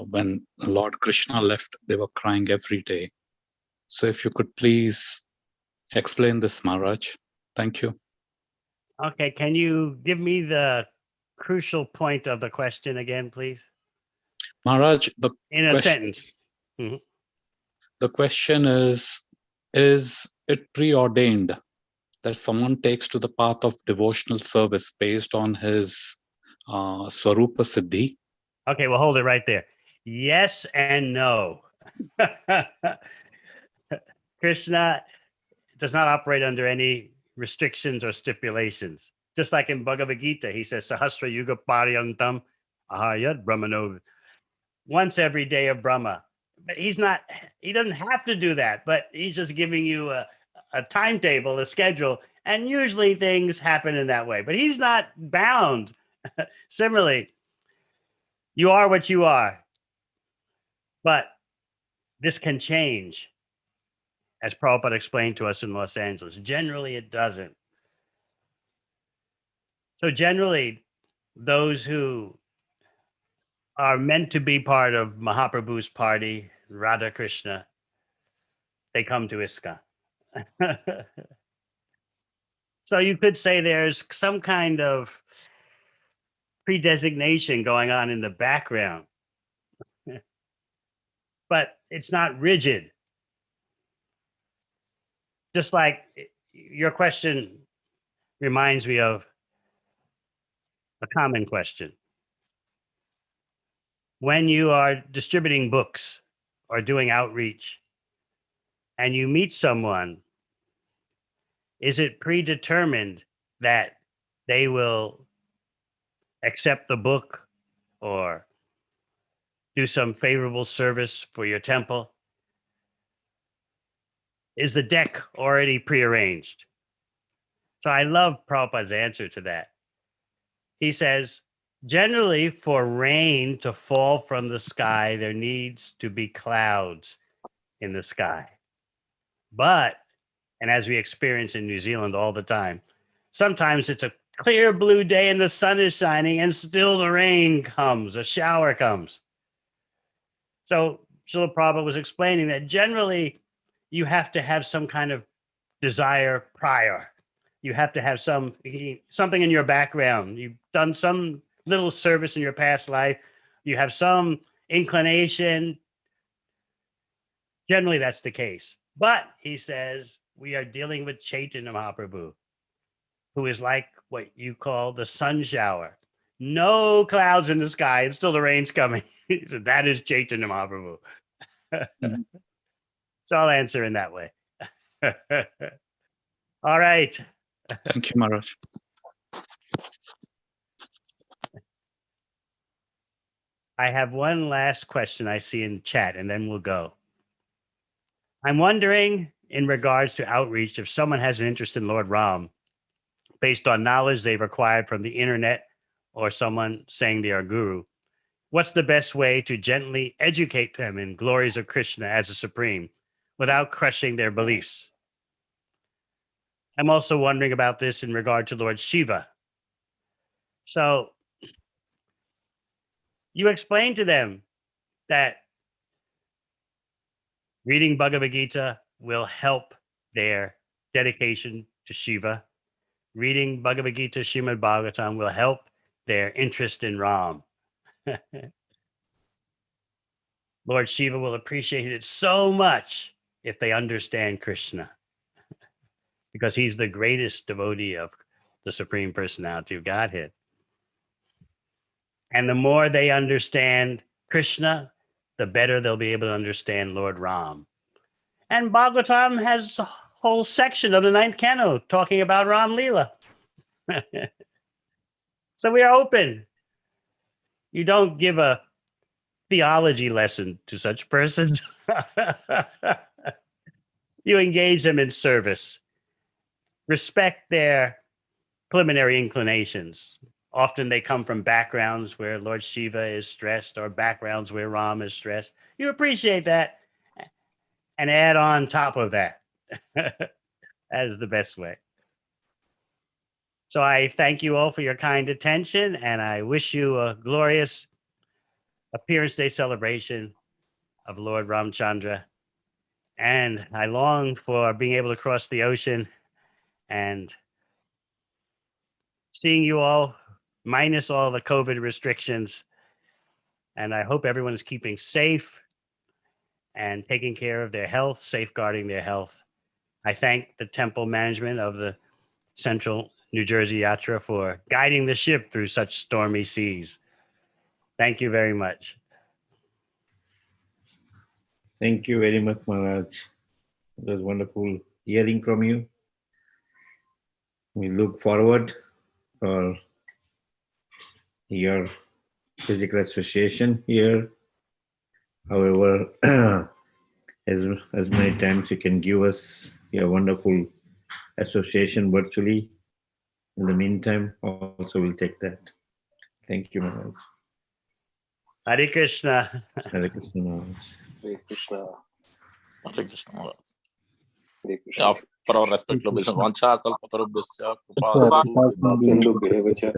when Lord Krishna left, they were crying every day. So if you could please explain this, Maharaj. Thank you. Okay, can you give me the crucial point of the question again, please? Maharaj, In a sentence. The question is it preordained that someone takes to the path of devotional service based on his Swarupa Siddhi? Okay, well, hold it right there. Yes and no. Krishna does not operate under any restrictions or stipulations. Just like in Bhagavad Gita, he says, Sahasra Yuga Paryantam Ahayat Brahmano. Once every day of Brahma. But he doesn't have to do that, but he's just giving you a timetable, a schedule, and usually things happen in that way. But he's not bound. Similarly, you are what you are. But this can change, as Prabhupada explained to us in Los Angeles. Generally, it doesn't. So generally, those who are meant to be part of Mahaprabhu's party, Radha Krishna, they come to ISKCON. So you could say there's some kind of predesignation going on in the background, but it's not rigid. Just like your question reminds me of a common question. When you are distributing books or doing outreach and you meet someone, is it predetermined that they will accept the book or do some favorable service for your temple? Is the deck already prearranged? So I love Prabhupada's answer to that. He says, generally for rain to fall from the sky, there needs to be clouds in the sky. But, and as we experience in New Zealand all the time, sometimes it's a clear blue day and the sun is shining and still the rain comes, a shower comes. So Srila Prabhupada was explaining that generally you have to have some kind of desire prior. You have to have something in your background. You've done some little service in your past life. You have some inclination. Generally, that's the case. But he says, we are dealing with Chaitanya Mahaprabhu, who is like what you call the sun shower. No clouds in the sky, and still the rain's coming. He said, that is Chaitanya Mahaprabhu. So I'll answer in that way. All right. Thank you, Maharaj. I have one last question I see in chat, and then we'll go. I'm wondering, in regards to outreach, if someone has an interest in Lord Ram, based on knowledge they've acquired from the internet or someone saying they are guru, what's the best way to gently educate them in glories of Krishna as a supreme without crushing their beliefs. I'm also wondering about this in regard to Lord Shiva. So you explain to them that reading Bhagavad Gita will help their dedication to Shiva. Reading Bhagavad Gita, Srimad Bhagavatam will help their interest in Ram. Lord Shiva will appreciate it so much if they understand Krishna, because he's the greatest devotee of the Supreme Personality of Godhead. And the more they understand Krishna, the better they'll be able to understand Lord Ram. And Bhagavatam has a whole section of the 9th canto talking about Ram Leela. So we are open. You don't give a theology lesson to such persons. You engage them in service. Respect their preliminary inclinations. Often they come from backgrounds where Lord Shiva is stressed or backgrounds where Ram is stressed. You appreciate that and add on top of that. That is the best way. So I thank you all for your kind attention, and I wish you a glorious Appearance Day celebration of Lord Ramchandra. And I long for being able to cross the ocean and seeing you all, minus all the COVID restrictions. And I hope everyone is keeping safe and taking care of their health, safeguarding their health. I thank the temple management of the Central New Jersey Yatra for guiding the ship through such stormy seas. Thank you very much. Thank you very much, Maharaj. It was wonderful hearing from you. We look forward for your physical association here. However, as many times you can give us your wonderful association virtually. In the meantime, also we'll take that. Thank you, Maharaj. Hare Krishna. Hare Krishna, Maharaj. Hare Krishna. Hare Krishna. Hare Krishna. Yeah, for our respective business, Vancha Kalpatarubhyasya Kripa Sindhu Cha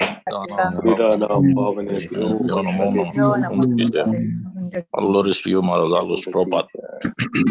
Viranam Bhavanebhyo All glories to you, Maharaj. All glories to Prabhupada.